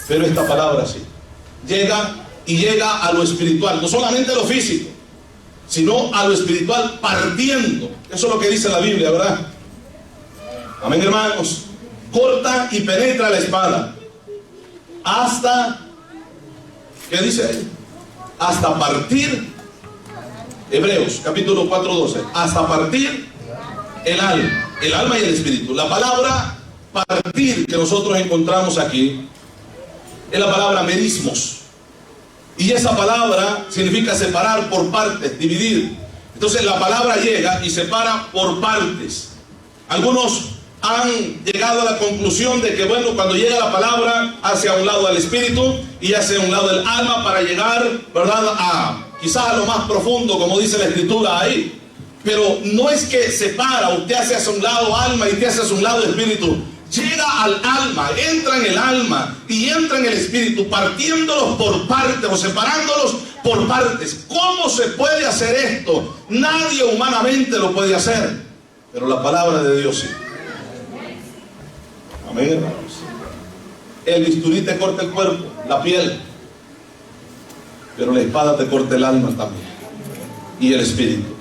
Pero esta palabra sí. Llega a lo espiritual, no solamente a lo físico, sino a lo espiritual, partiendo. Eso es lo que dice la Biblia, ¿verdad? Amén, hermanos. Corta y penetra la espada hasta, ¿qué dice ahí? Hasta partir. Hebreos capítulo 4:12, hasta partir el alma y el espíritu. La palabra partir que nosotros encontramos aquí es la palabra merismos. Y esa palabra significa separar por partes, dividir. Entonces la palabra llega y separa por partes. Algunos han llegado a la conclusión de que, bueno, cuando llega la palabra, hace a un lado al espíritu y hace a un lado el alma para llegar, ¿verdad?, a quizás a lo más profundo, como dice la escritura ahí. Pero no es que separa, usted hace hacia un lado alma y usted hace hacia un lado espíritu. Llega al alma, entra en el alma y entra en el espíritu, partiéndolos por partes o separándolos por partes. ¿Cómo se puede hacer esto? Nadie humanamente lo puede hacer, pero la palabra de Dios sí. Amén, hermanos. El bisturí te corta el cuerpo, la piel, pero la espada te corta el alma también y el espíritu,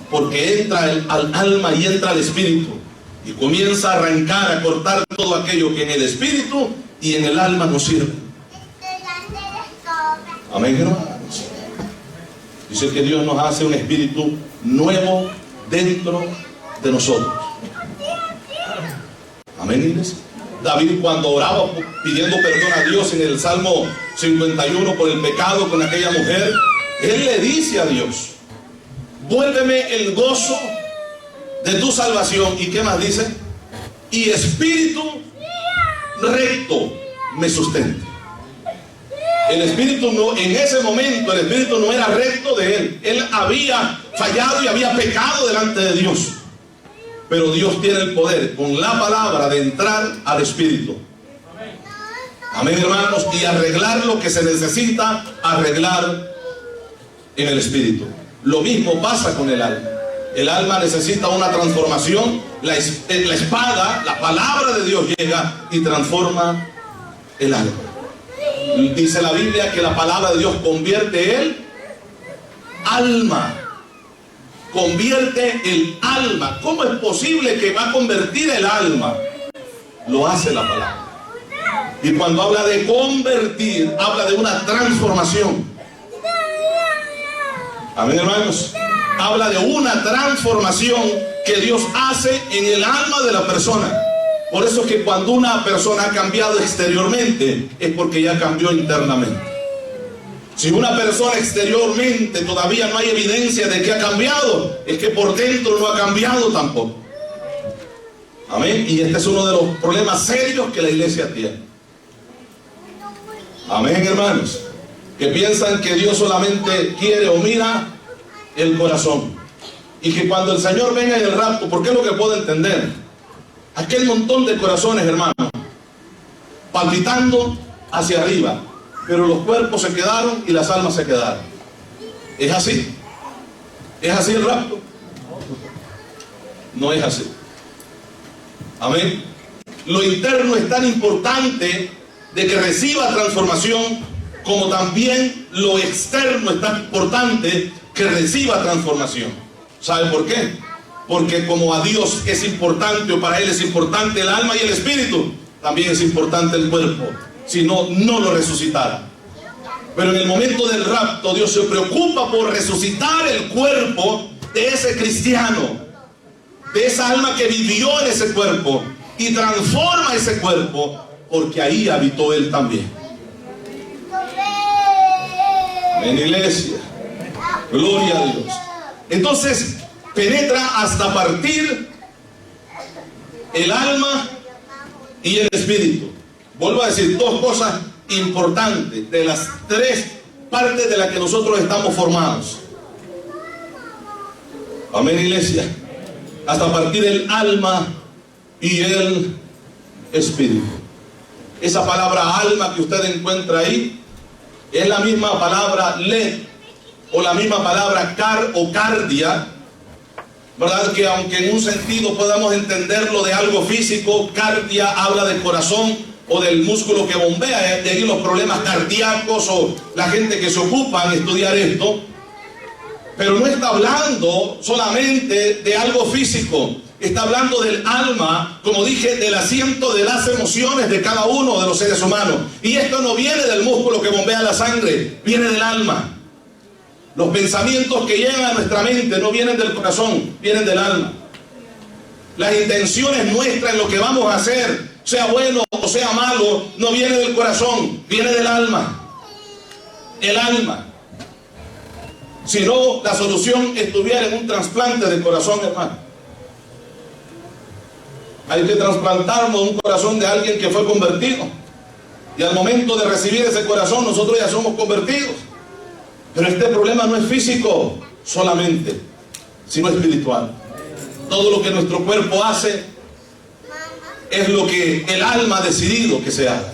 porque entra al alma y entra al espíritu y comienza a arrancar, a cortar todo aquello que en el espíritu y en el alma no sirve. Amén, hermanos. Dice que Dios nos hace un espíritu nuevo dentro de nosotros. Amén, iglesia. David, cuando oraba pidiendo perdón a Dios en el Salmo 51 por el pecado con aquella mujer, él le dice a Dios: vuélveme el gozo de tu salvación. ¿Y qué más dice? Y espíritu recto me sustente. El espíritu no, en ese momento el espíritu no era recto de él. Él había fallado y había pecado delante de Dios. Pero Dios tiene el poder con la palabra de entrar al espíritu. Amén, hermanos, y arreglar lo que se necesita arreglar en el espíritu. Lo mismo pasa con el alma. El alma necesita una transformación. La espada, la palabra de Dios llega y transforma el alma. Dice la Biblia que la palabra de Dios convierte el alma. Convierte el alma. ¿Cómo es posible que va a convertir el alma? Lo hace la palabra. Y cuando habla de convertir, habla de una transformación. Amén, hermanos. Habla de una transformación que Dios hace en el alma de la persona. Por eso es que cuando una persona ha cambiado exteriormente, es porque ya cambió internamente. Si una persona exteriormente todavía no hay evidencia de que ha cambiado, es que por dentro no ha cambiado tampoco. Amén. Y este es uno de los problemas serios que la iglesia tiene. Amén, hermanos. Que piensan que Dios solamente quiere o mira el corazón. Y que cuando el Señor venga en el rapto, porque es lo que puedo entender, aquel montón de corazones, hermanos, palpitando hacia arriba, pero los cuerpos se quedaron y las almas se quedaron. ¿Es así? ¿Es así el rapto? No es así. Amén. Lo interno es tan importante de que reciba transformación, como también lo externo es tan importante que reciba transformación. ¿Sabe por qué? Porque como a Dios es importante, o para Él es importante el alma y el espíritu, también es importante el cuerpo. Si no, no lo resucitara. Pero en el momento del rapto, Dios se preocupa por resucitar el cuerpo de ese cristiano, de esa alma que vivió en ese cuerpo, y transforma ese cuerpo, porque ahí habitó Él también. En iglesia, gloria a Dios. Entonces penetra hasta partir el alma y el espíritu. Vuelvo a decir dos cosas importantes de las tres partes de las que nosotros estamos formados. Amén, iglesia. Hasta partir el alma y el espíritu. Esa palabra alma que usted encuentra ahí es la misma palabra led, o la misma palabra car o cardia, ¿verdad? Que aunque en un sentido podamos entenderlo de algo físico, cardia habla del corazón o del músculo que bombea, de ahí los problemas cardíacos o la gente que se ocupa en estudiar esto. Pero no está hablando solamente de algo físico, está hablando del alma, como dije, del asiento de las emociones de cada uno de los seres humanos. Y esto no viene del músculo que bombea la sangre, viene del alma. Los pensamientos que llegan a nuestra mente no vienen del corazón, vienen del alma. Las intenciones nuestras en lo que vamos a hacer, sea bueno o sea malo, no viene del corazón, viene del alma. el alma. Si no, la solución estuviera en un trasplante de corazón, hermano. Hay que trasplantarnos un corazón de alguien que fue convertido. Y al momento de recibir ese corazón, nosotros ya somos convertidos. Pero este problema no es físico solamente, sino espiritual. Todo lo que nuestro cuerpo hace es lo que el alma ha decidido que se haga.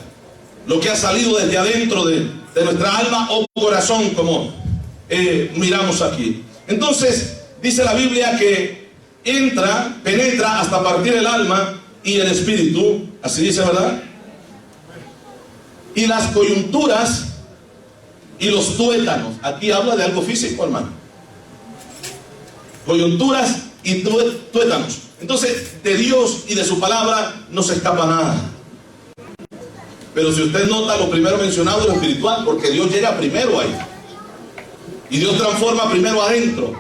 Lo que ha salido desde adentro de nuestra alma o corazón, como miramos aquí. Entonces, dice la Biblia que penetra hasta partir el alma y el espíritu, así dice, ¿verdad? Y las coyunturas y los tuétanos. Aquí habla de algo físico, hermano. Coyunturas y tuétanos. Entonces, de Dios y de su palabra no se escapa nada. Pero si usted nota, lo primero mencionado es lo espiritual, porque Dios llega primero ahí. Y Dios transforma primero adentro.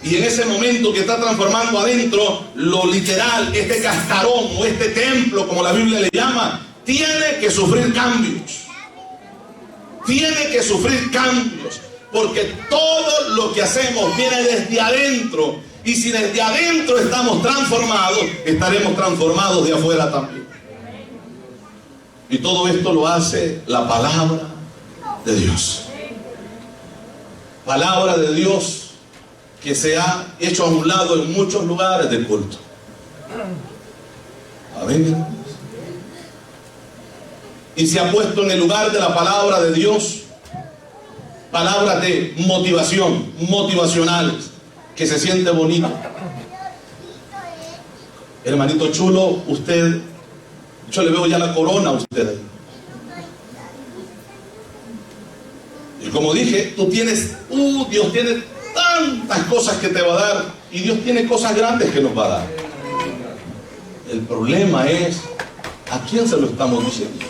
Y en ese momento que está transformando adentro, lo literal, este cascarón o este templo, como la Biblia le llama, tiene que sufrir cambios. Tiene que sufrir cambios. Porque todo lo que hacemos viene desde adentro. Y si desde adentro estamos transformados, estaremos transformados de afuera también. Y todo esto lo hace la palabra de Dios. Palabra de Dios que se ha hecho a un lado en muchos lugares del culto. Amén. Y se ha puesto en el lugar de la palabra de Dios palabras de motivación, motivacionales, que se siente bonito. Hermanito chulo, usted, yo le veo ya la corona a usted ahí. Y como dije, tú tienes, Dios tiene tantas cosas que te va a dar, y Dios tiene cosas grandes que nos va a dar. El problema es a quién se lo estamos diciendo.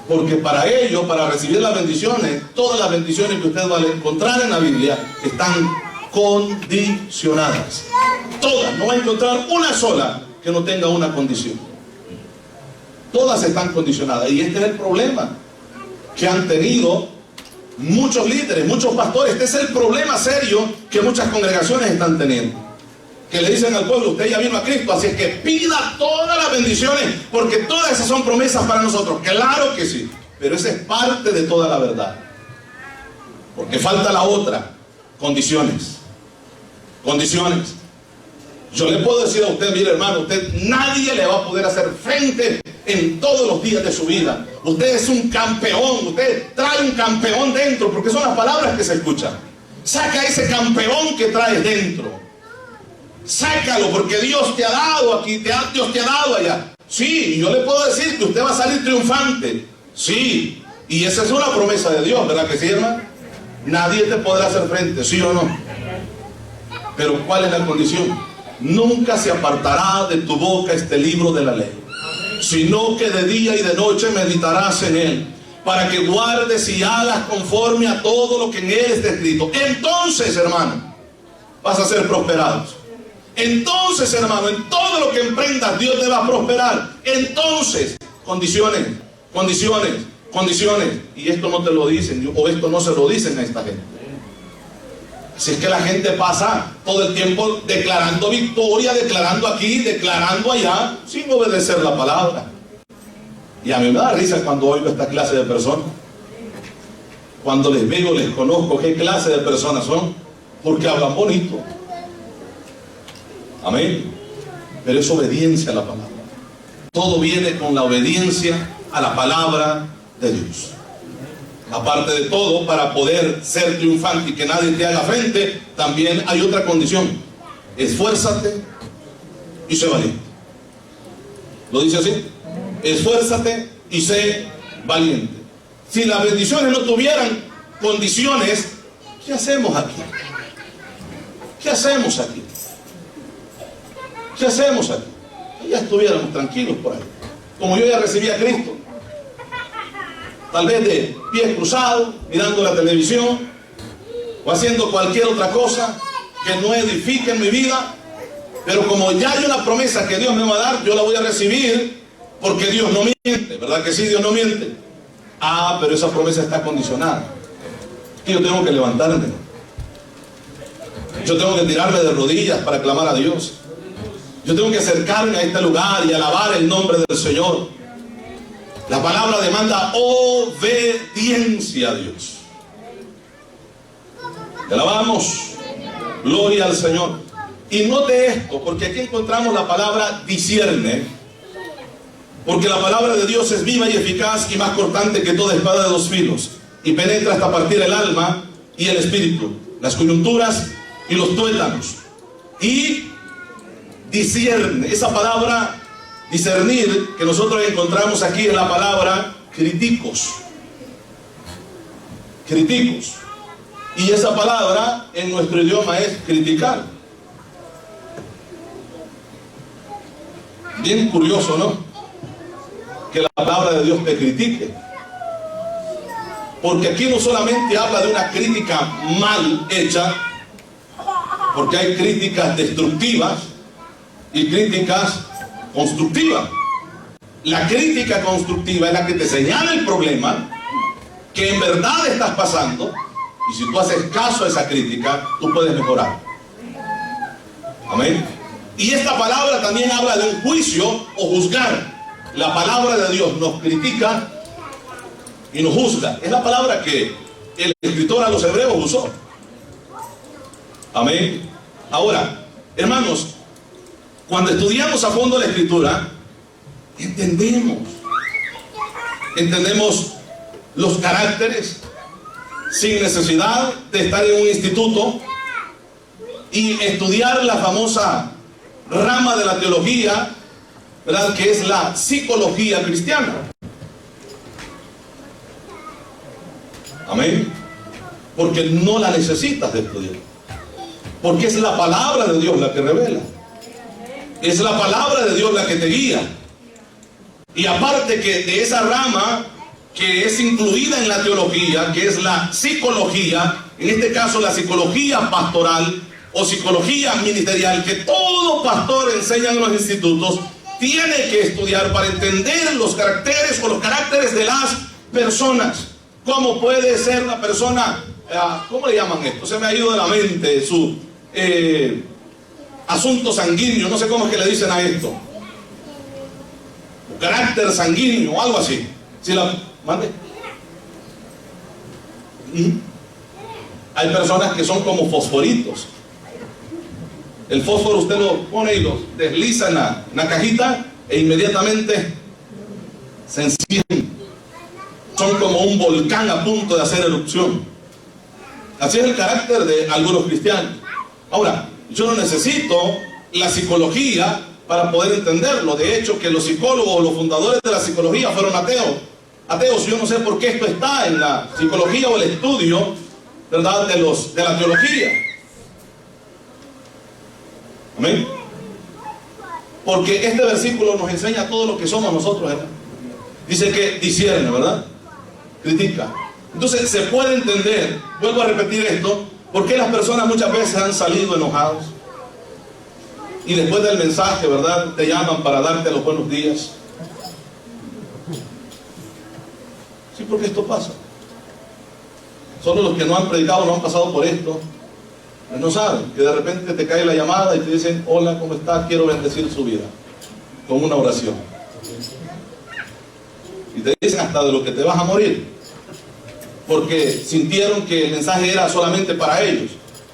Porque para ello, para recibir las bendiciones, todas las bendiciones que usted va a encontrar en la Biblia están condicionadas. Todas, no va a encontrar una sola que no tenga una condición. Todas están condicionadas. Y este es el problema que han tenido muchos líderes, muchos pastores. Este es el problema serio que muchas congregaciones están teniendo. Que le dicen al pueblo, usted ya vino a Cristo, así es que pida todas las bendiciones, porque todas esas son promesas para nosotros. Claro que sí, pero esa es parte de toda la verdad. Porque falta la otra, condiciones. Condiciones. Yo le puedo decir a usted, mire hermano, usted nadie le va a poder hacer frente en todos los días de su vida. Usted es un campeón, usted trae un campeón dentro, porque son las palabras que se escuchan. Saca ese campeón que traes dentro. Sácalo, porque Dios te ha dado aquí, Dios te ha dado allá. Sí, y yo le puedo decir que usted va a salir triunfante. Sí, y esa es una promesa de Dios, ¿verdad que sí, hermano? Nadie te podrá hacer frente, ¿sí o no? Pero ¿cuál es la condición? Nunca se apartará de tu boca este libro de la ley, sino que de día y de noche meditarás en él, para que guardes y hagas conforme a todo lo que en él está escrito. Entonces, hermano, vas a ser prosperados. Entonces, hermano, en todo lo que emprendas, Dios te va a prosperar. Entonces, condiciones, condiciones, condiciones. Y esto no te lo dicen, o esto no se lo dicen a esta gente. Así es que la gente pasa todo el tiempo declarando victoria, declarando aquí, declarando allá, sin obedecer la palabra. Y a mí me da risa cuando oigo esta clase de personas. Cuando les veo, les conozco qué clase de personas son, porque hablan bonito. Amén. Pero es obediencia a la palabra. Todo viene con la obediencia a la palabra de Dios. Aparte de todo, para poder ser triunfante y que nadie te haga frente, también hay otra condición. Esfuérzate y sé valiente. ¿Lo dice así? Esfuérzate y sé valiente. Si las bendiciones no tuvieran condiciones, ¿qué hacemos aquí? ¿Qué hacemos aquí? ¿Qué hacemos aquí? Ya estuviéramos tranquilos por ahí. Como yo ya recibí a Cristo. Tal vez de pies cruzados, mirando la televisión, o haciendo cualquier otra cosa que no edifique en mi vida. Pero como ya hay una promesa que Dios me va a dar, yo la voy a recibir, porque Dios no miente. ¿Verdad que sí? Dios no miente. Ah, pero esa promesa está condicionada. Y yo tengo que levantarme. Yo tengo que tirarme de rodillas para clamar a Dios. Yo tengo que acercarme a este lugar y alabar el nombre del Señor. La palabra demanda obediencia a Dios. Te alabamos. Gloria al Señor. Y note esto, porque aquí encontramos la palabra discierne. Porque la palabra de Dios es viva y eficaz y más cortante que toda espada de dos filos. Y penetra hasta partir el alma y el espíritu, las coyunturas y los tuétanos. Y discierne. Esa palabra discernir que nosotros encontramos aquí en la palabra críticos. Críticos. Y esa palabra en nuestro idioma es criticar. Bien curioso, ¿no? Que la palabra de Dios te critique. Porque aquí no solamente habla de una crítica mal hecha, porque hay críticas destructivas y críticas constructivas. La crítica constructiva es la que te señala el problema que en verdad estás pasando, y si tú haces caso a esa crítica, tú puedes mejorar. Amén. Y esta palabra también habla de un juicio o juzgar. La palabra de Dios nos critica y nos juzga. Es la palabra que el escritor a los hebreos usó. Amén. Ahora, hermanos, cuando estudiamos a fondo la escritura, entendemos los caracteres sin necesidad de estar en un instituto y estudiar la famosa rama de la teología, ¿verdad?, que es la psicología cristiana. Amén. Porque no la necesitas de estudiar. Porque es la palabra de Dios la que revela. Es la palabra de Dios la que te guía. Y aparte que de esa rama que es incluida en la teología, que es la psicología, en este caso la psicología pastoral o psicología ministerial, que todo pastor enseña en los institutos, tiene que estudiar para entender los caracteres o los caracteres de las personas. ¿Cómo puede ser una persona, cómo le llaman esto? Se me ha ido de la mente su asunto sanguíneo, no sé cómo es que le dicen a esto. Carácter sanguíneo o algo así. ¿Sí la mande? Hay personas que son como fosforitos. El fósforo usted lo pone y lo desliza en la cajita e inmediatamente se enciende. Son como un volcán a punto de hacer erupción. Así es el carácter de algunos cristianos. Ahora, yo no necesito la psicología para poder entenderlo. De hecho, que los psicólogos, los fundadores de la psicología fueron ateos. Ateos, yo no sé por qué esto está en la psicología o el estudio, ¿verdad?, de la teología. Amén. Porque este versículo nos enseña todo lo que somos nosotros, ¿verdad? Dice que discierne, ¿verdad? Critica. Entonces se puede entender, vuelvo a repetir esto, por qué las personas muchas veces han salido enojados y después del mensaje, ¿verdad?, te llaman para darte los buenos días. Sí, porque esto pasa. Solo los que no han predicado, no han pasado por esto, no saben que de repente te cae la llamada y te dicen: hola, ¿cómo estás? Quiero bendecir su vida con una oración. Y te dicen hasta de lo que te vas a morir, porque sintieron que el mensaje era solamente para ellos.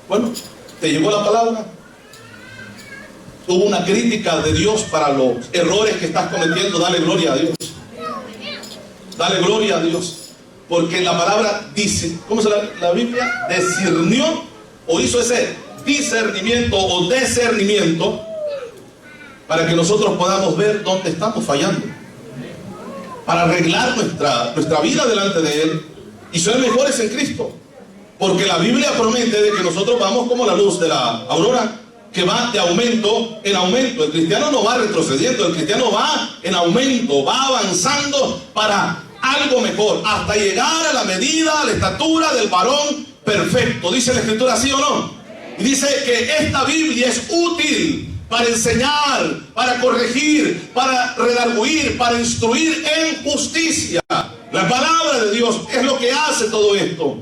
Bueno, te llegó la palabra, hubo una crítica de Dios para los errores que estás cometiendo. Dale gloria a Dios. Dale gloria a Dios. Porque la palabra dice, ¿cómo se la Biblia? Discernió, o hizo ese discernimiento o discernimiento para que nosotros podamos ver dónde estamos fallando, para arreglar nuestra vida delante de Él y ser mejores en Cristo. Porque la Biblia promete de que nosotros vamos como la luz de la aurora, que va de aumento en aumento. El cristiano no va retrocediendo, el cristiano va en aumento, va avanzando para algo mejor, hasta llegar a la medida, a la estatura del varón perfecto. Dice la Escritura, ¿sí o no? Y dice que esta Biblia es útil para enseñar, para corregir, para redarguir, para instruir en justicia. La palabra hermanos, es lo que hace todo esto.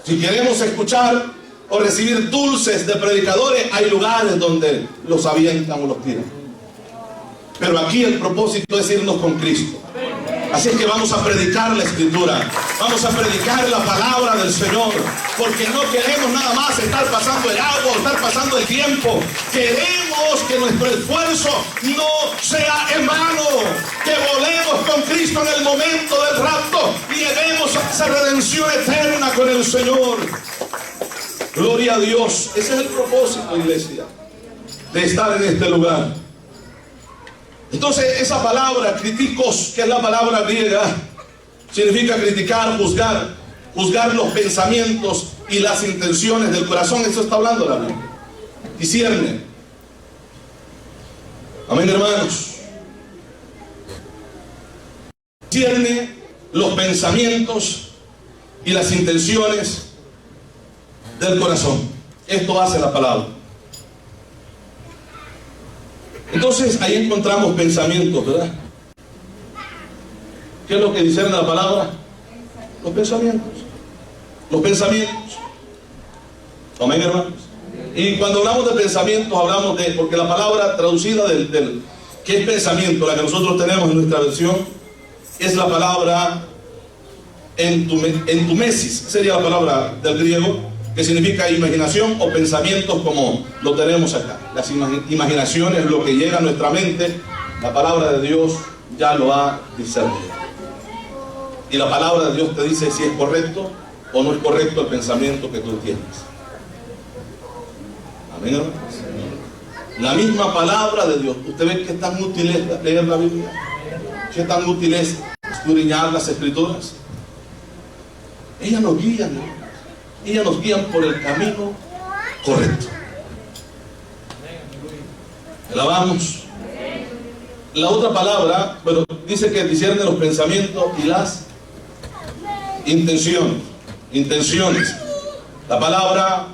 Si queremos escuchar o recibir dulces de predicadores, hay lugares donde los avientan o los tiran. Pero aquí el propósito es irnos con Cristo. Así es que vamos a predicar la Escritura, vamos a predicar la palabra del Señor, porque no queremos nada más estar pasando el agua o estar pasando el tiempo. Queremos que nuestro esfuerzo no sea en vano, que volemos con Cristo en el momento del rapto y lleguemos a esa redención eterna con el Señor. Gloria a Dios. Ese es el propósito, iglesia, de estar en este lugar. Entonces esa palabra, kritikos, que es la palabra griega, significa criticar, juzgar los pensamientos y las intenciones del corazón. Eso está hablando la Biblia. Discierne. Amén, hermanos. Discierne los pensamientos y las intenciones del corazón. Esto hace la palabra. Entonces ahí encontramos pensamientos, ¿verdad? ¿Qué es lo que dice la palabra? Los pensamientos. Los pensamientos. Amén, hermanos. Y cuando hablamos de pensamientos, hablamos de, porque la palabra traducida ¿qué es pensamiento? La que nosotros tenemos en nuestra versión, es la palabra entumesis, sería la palabra del griego, que significa imaginación o pensamientos, como lo tenemos acá. Las imaginaciones, lo que llega a nuestra mente, la palabra de Dios ya lo ha discernido. Y la palabra de Dios te dice si es correcto o no es correcto el pensamiento que tú tienes. Amén, hermanos. La misma palabra de Dios. ¿Usted ve que es tan útil es leer la Biblia? ¿Qué tan útil es escudriñar las Escrituras? Ellas nos guían, ¿no? Ellas nos guían por el camino correcto. Alabamos. La otra palabra, bueno, dice que discierne los pensamientos y las intenciones. La palabra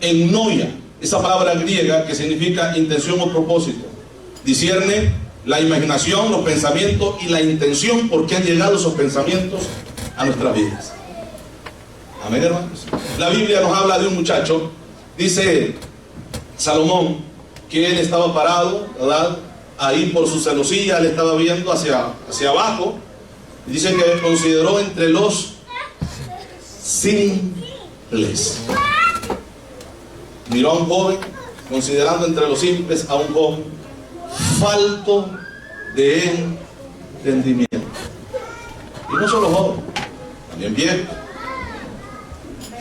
ennoia, esa palabra griega que significa intención o propósito, discierne la imaginación, los pensamientos y la intención, porque han llegado esos pensamientos a nuestras vidas. Amén, hermanos. La Biblia nos habla de un muchacho, dice Salomón, que él estaba parado, ¿verdad? Ahí por su celosía, él estaba viendo hacia abajo, y dice que consideró entre los simples. Miró a un joven, considerando entre los simples a un joven falto de entendimiento. Y no solo joven, también viejo.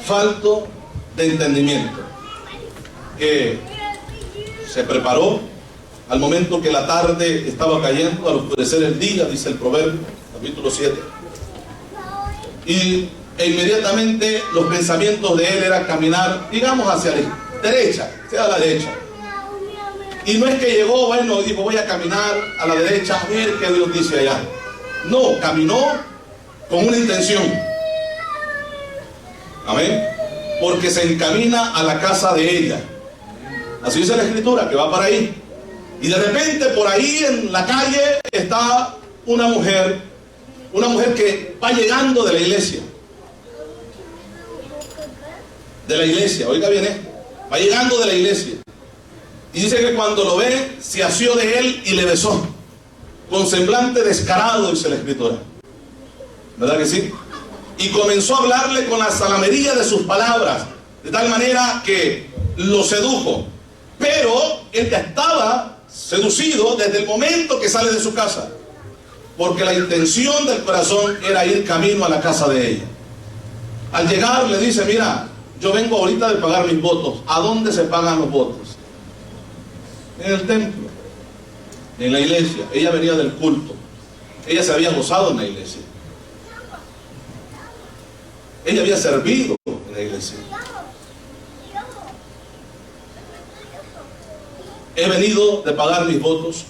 Falto de entendimiento, que se preparó al momento que la tarde estaba cayendo, al oscurecer el día, dice el Proverbio, capítulo 7, e inmediatamente los pensamientos de él eran caminar, digamos, hacia la derecha, a la derecha. Y no es que llegó, bueno, dijo, voy a caminar a la derecha a ver qué Dios dice allá. No, caminó con una intención. Amén. Porque se encamina a la casa de ella. Así dice la Escritura, que va para ahí. Y de repente por ahí en la calle está una mujer que va llegando de la iglesia. De la iglesia, oiga bien esto. Va llegando de la iglesia. Y dice que cuando lo ve, se asió de él y le besó. Con semblante descarado, dice la Escritura. ¿Verdad que sí? Y comenzó a hablarle con la salamería de sus palabras, de tal manera que lo sedujo. Pero él ya estaba seducido desde el momento que sale de su casa, porque la intención del corazón era ir camino a la casa de ella. Al llegar le dice, mira, yo vengo ahorita de pagar mis votos. ¿A dónde se pagan los votos? En el templo, en la iglesia. Ella venía del culto. Ella se había gozado en la iglesia. Ella había servido en la iglesia. He venido de pagar mis votos.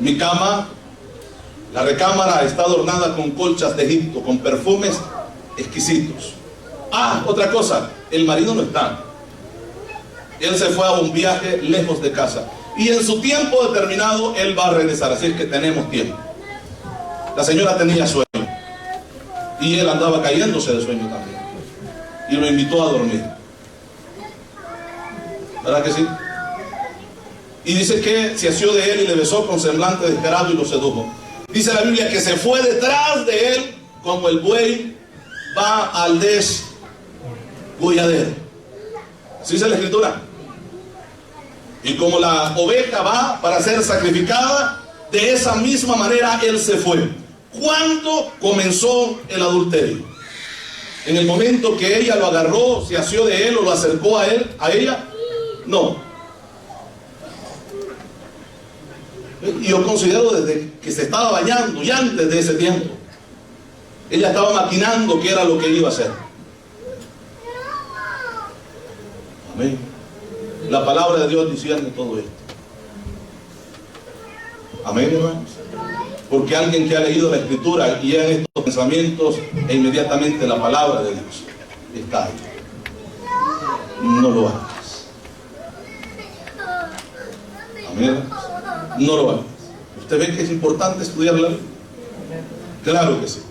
Mi cama, la recámara está adornada con colchas de Egipto, con perfumes exquisitos. Ah, otra cosa, el marido no está. Él se fue a un viaje lejos de casa. Y en su tiempo determinado, él va a regresar. Así es que tenemos tiempo. La señora tenía sueño y él andaba cayéndose de sueño también, y lo invitó a dormir. ¿Verdad que sí? Y dice que se asió de él y le besó con semblante descarado y lo sedujo. Dice la Biblia que se fue detrás de él como el buey va al desgolladero. ¿Sí dice la Escritura? Y como la oveja va para ser sacrificada, de esa misma manera él se fue. ¿Cuándo comenzó el adulterio? ¿En el momento que ella lo agarró, se asió de él o lo acercó a él, a ella? No. Y yo considero desde que se estaba bañando y antes de ese tiempo. Ella estaba maquinando qué era lo que iba a hacer. Amén. La palabra de Dios discierne todo esto. Amén, hermanos. Porque alguien que ha leído la Escritura y en estos pensamientos, e inmediatamente la palabra de Dios está ahí. No lo hagas. Amén, hermanos. No lo hagas. ¿Usted ve que es importante estudiar la Biblia? Claro que sí.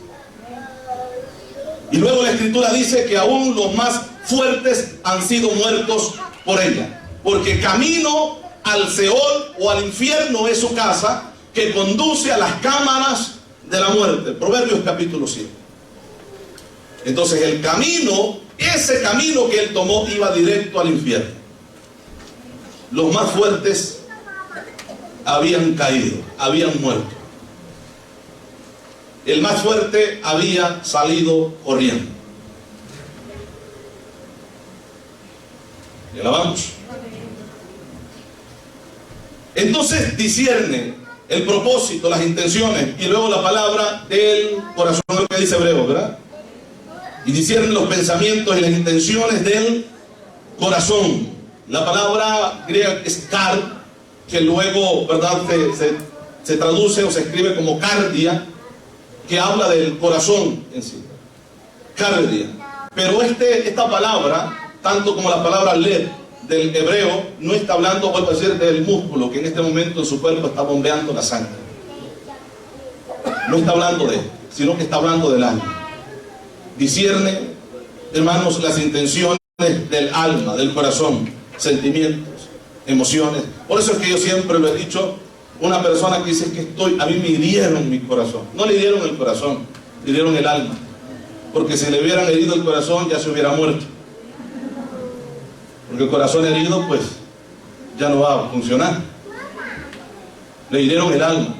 Y luego la Escritura dice que aún los más fuertes han sido muertos por ella. Porque camino al Seol o al infierno es su casa, que conduce a las cámaras de la muerte. Proverbios capítulo 7. Entonces el camino, ese camino que él tomó, iba directo al infierno. Los más fuertes habían caído, habían muerto. El más fuerte había salido corriendo. ¿Y alabamos? Entonces discierne el propósito, las intenciones y luego la palabra del corazón, lo que dice Hebreo, ¿verdad? Y discierne los pensamientos y las intenciones del corazón. La palabra griega es kar, que luego, ¿verdad?, se traduce o se escribe como cardia, que habla del corazón en sí. Cardia. Pero esta palabra, tanto como la palabra lev del hebreo, no está hablando, vuelvo a decir, del músculo que en este momento en su cuerpo está bombeando la sangre. No está hablando de él, sino que está hablando del alma. Discierne, hermanos, las intenciones del alma, del corazón, sentimientos, emociones. Por eso es que yo siempre lo he dicho, una persona que dice que a mí me hirieron mi corazón. No le hirieron el corazón, le hirieron el alma. Porque si le hubieran herido el corazón, ya se hubiera muerto. Porque el corazón herido, pues, ya no va a funcionar. Le hirieron el alma.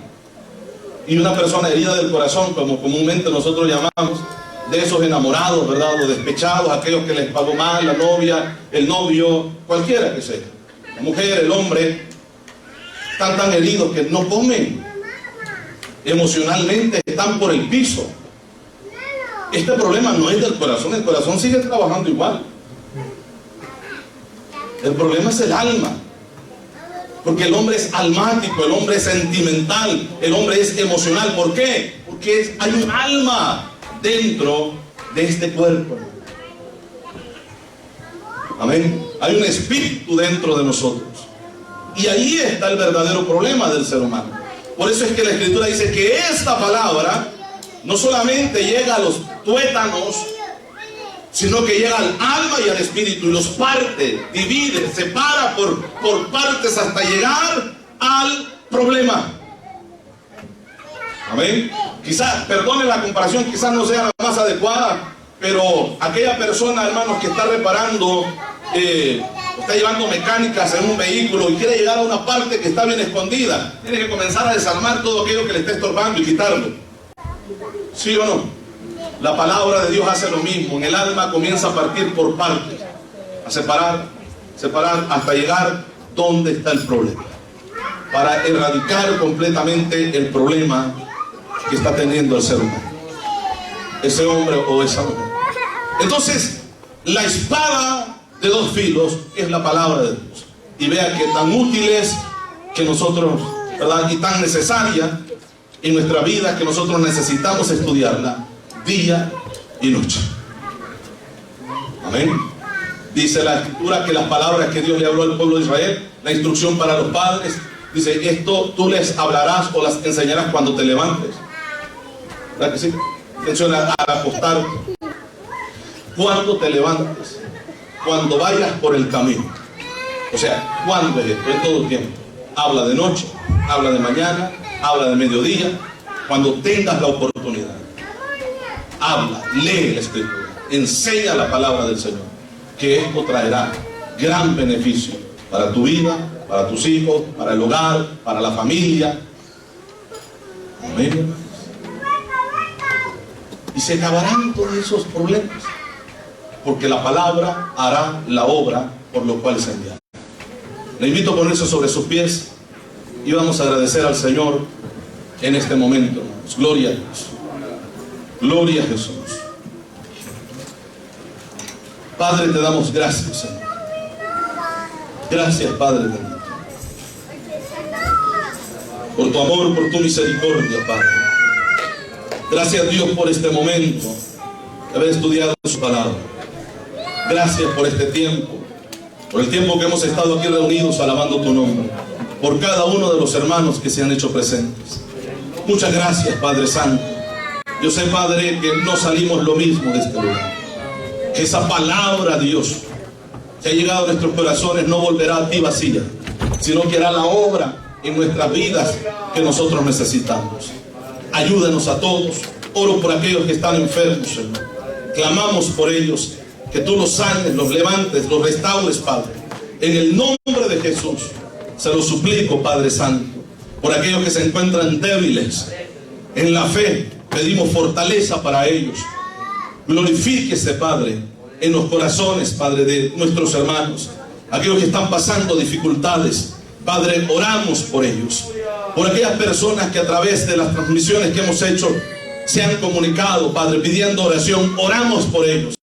Y una persona herida del corazón, como comúnmente nosotros llamamos, de esos enamorados, ¿verdad?, los despechados, aquellos que les pagó mal, la novia, el novio, cualquiera que sea, la mujer, el hombre, están tan heridos que no comen. Emocionalmente están por el piso. Este problema no es del corazón, el corazón sigue trabajando igual. El problema es el alma. Porque el hombre es almático, el hombre es sentimental, el hombre es emocional. ¿Por qué? Porque hay un alma dentro de este cuerpo. Amén. Hay un espíritu dentro de nosotros. Y ahí está el verdadero problema del ser humano. Por eso es que la Escritura dice que esta palabra no solamente llega a los tuétanos, sino que llega al alma y al espíritu y los parte, divide, separa por partes hasta llegar al problema. Amén. Quizás, perdone la comparación, quizás no sea la más adecuada, pero aquella persona, hermanos, que está reparando, está llevando mecánicas en un vehículo y quiere llegar a una parte que está bien escondida, tiene que comenzar a desarmar todo aquello que le está estorbando y quitarlo. ¿Sí o no? La palabra de Dios hace lo mismo. En el alma comienza a partir por partes, a separar hasta llegar donde está el problema, para erradicar completamente el problema que está teniendo el ser humano, ese hombre o esa mujer. Entonces, la espada de dos filos es la palabra de Dios. Y vea que tan útil es que nosotros, ¿verdad?, y tan necesaria en nuestra vida, que nosotros necesitamos estudiarla día y noche. Amén. Dice la Escritura que las palabras que Dios le habló al pueblo de Israel, la instrucción para los padres, dice: esto tú les hablarás o las enseñarás cuando te levantes ¿Verdad que sí? Atención al acostarte. Cuando te levantes, cuando vayas por el camino. O sea, cuando es esto, en todo tiempo. Habla de noche, habla de mañana, habla de mediodía, cuando tengas la oportunidad. Habla, lee la Escritura, enseña la palabra del Señor, que esto traerá gran beneficio para tu vida, para tus hijos, para el hogar, para la familia. Amén. Y se acabarán todos esos problemas, porque la palabra hará la obra por lo cual se envía. Le invito a ponerse sobre sus pies y vamos a agradecer al Señor en este momento, hermanos. Gloria a Dios. Gloria a Jesús. Padre, te damos gracias, Señor. Gracias, Padre bendito, por tu amor, por tu misericordia, Padre. Gracias, Dios, por este momento de haber estudiado su palabra. Gracias por este tiempo, por el tiempo que hemos estado aquí reunidos alabando tu nombre, por cada uno de los hermanos que se han hecho presentes. Muchas gracias, Padre Santo. Yo sé, Padre, que no salimos lo mismo de este lugar. Que esa palabra, Dios, que ha llegado a nuestros corazones no volverá a ti vacía, sino que hará la obra en nuestras vidas que nosotros necesitamos. Ayúdanos a todos. Oro por aquellos que están enfermos, Señor. Clamamos por ellos, que tú los sanes, los levantes, los restaures, Padre. En el nombre de Jesús, se lo suplico, Padre Santo. Por aquellos que se encuentran débiles en la fe, pedimos fortaleza para ellos. Glorifíquese, Padre, en los corazones, Padre, de nuestros hermanos. Aquellos que están pasando dificultades, Padre, oramos por ellos. Por aquellas personas que a través de las transmisiones que hemos hecho se han comunicado, Padre, pidiendo oración, oramos por ellos.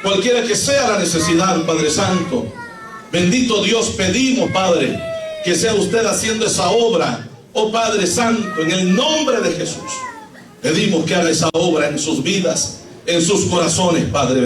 Cualquiera que sea la necesidad, Padre Santo, bendito Dios, pedimos, Padre, que sea usted haciendo esa obra, oh Padre Santo, en el nombre de Jesús. Pedimos que haga esa obra en sus vidas, en sus corazones, Padre.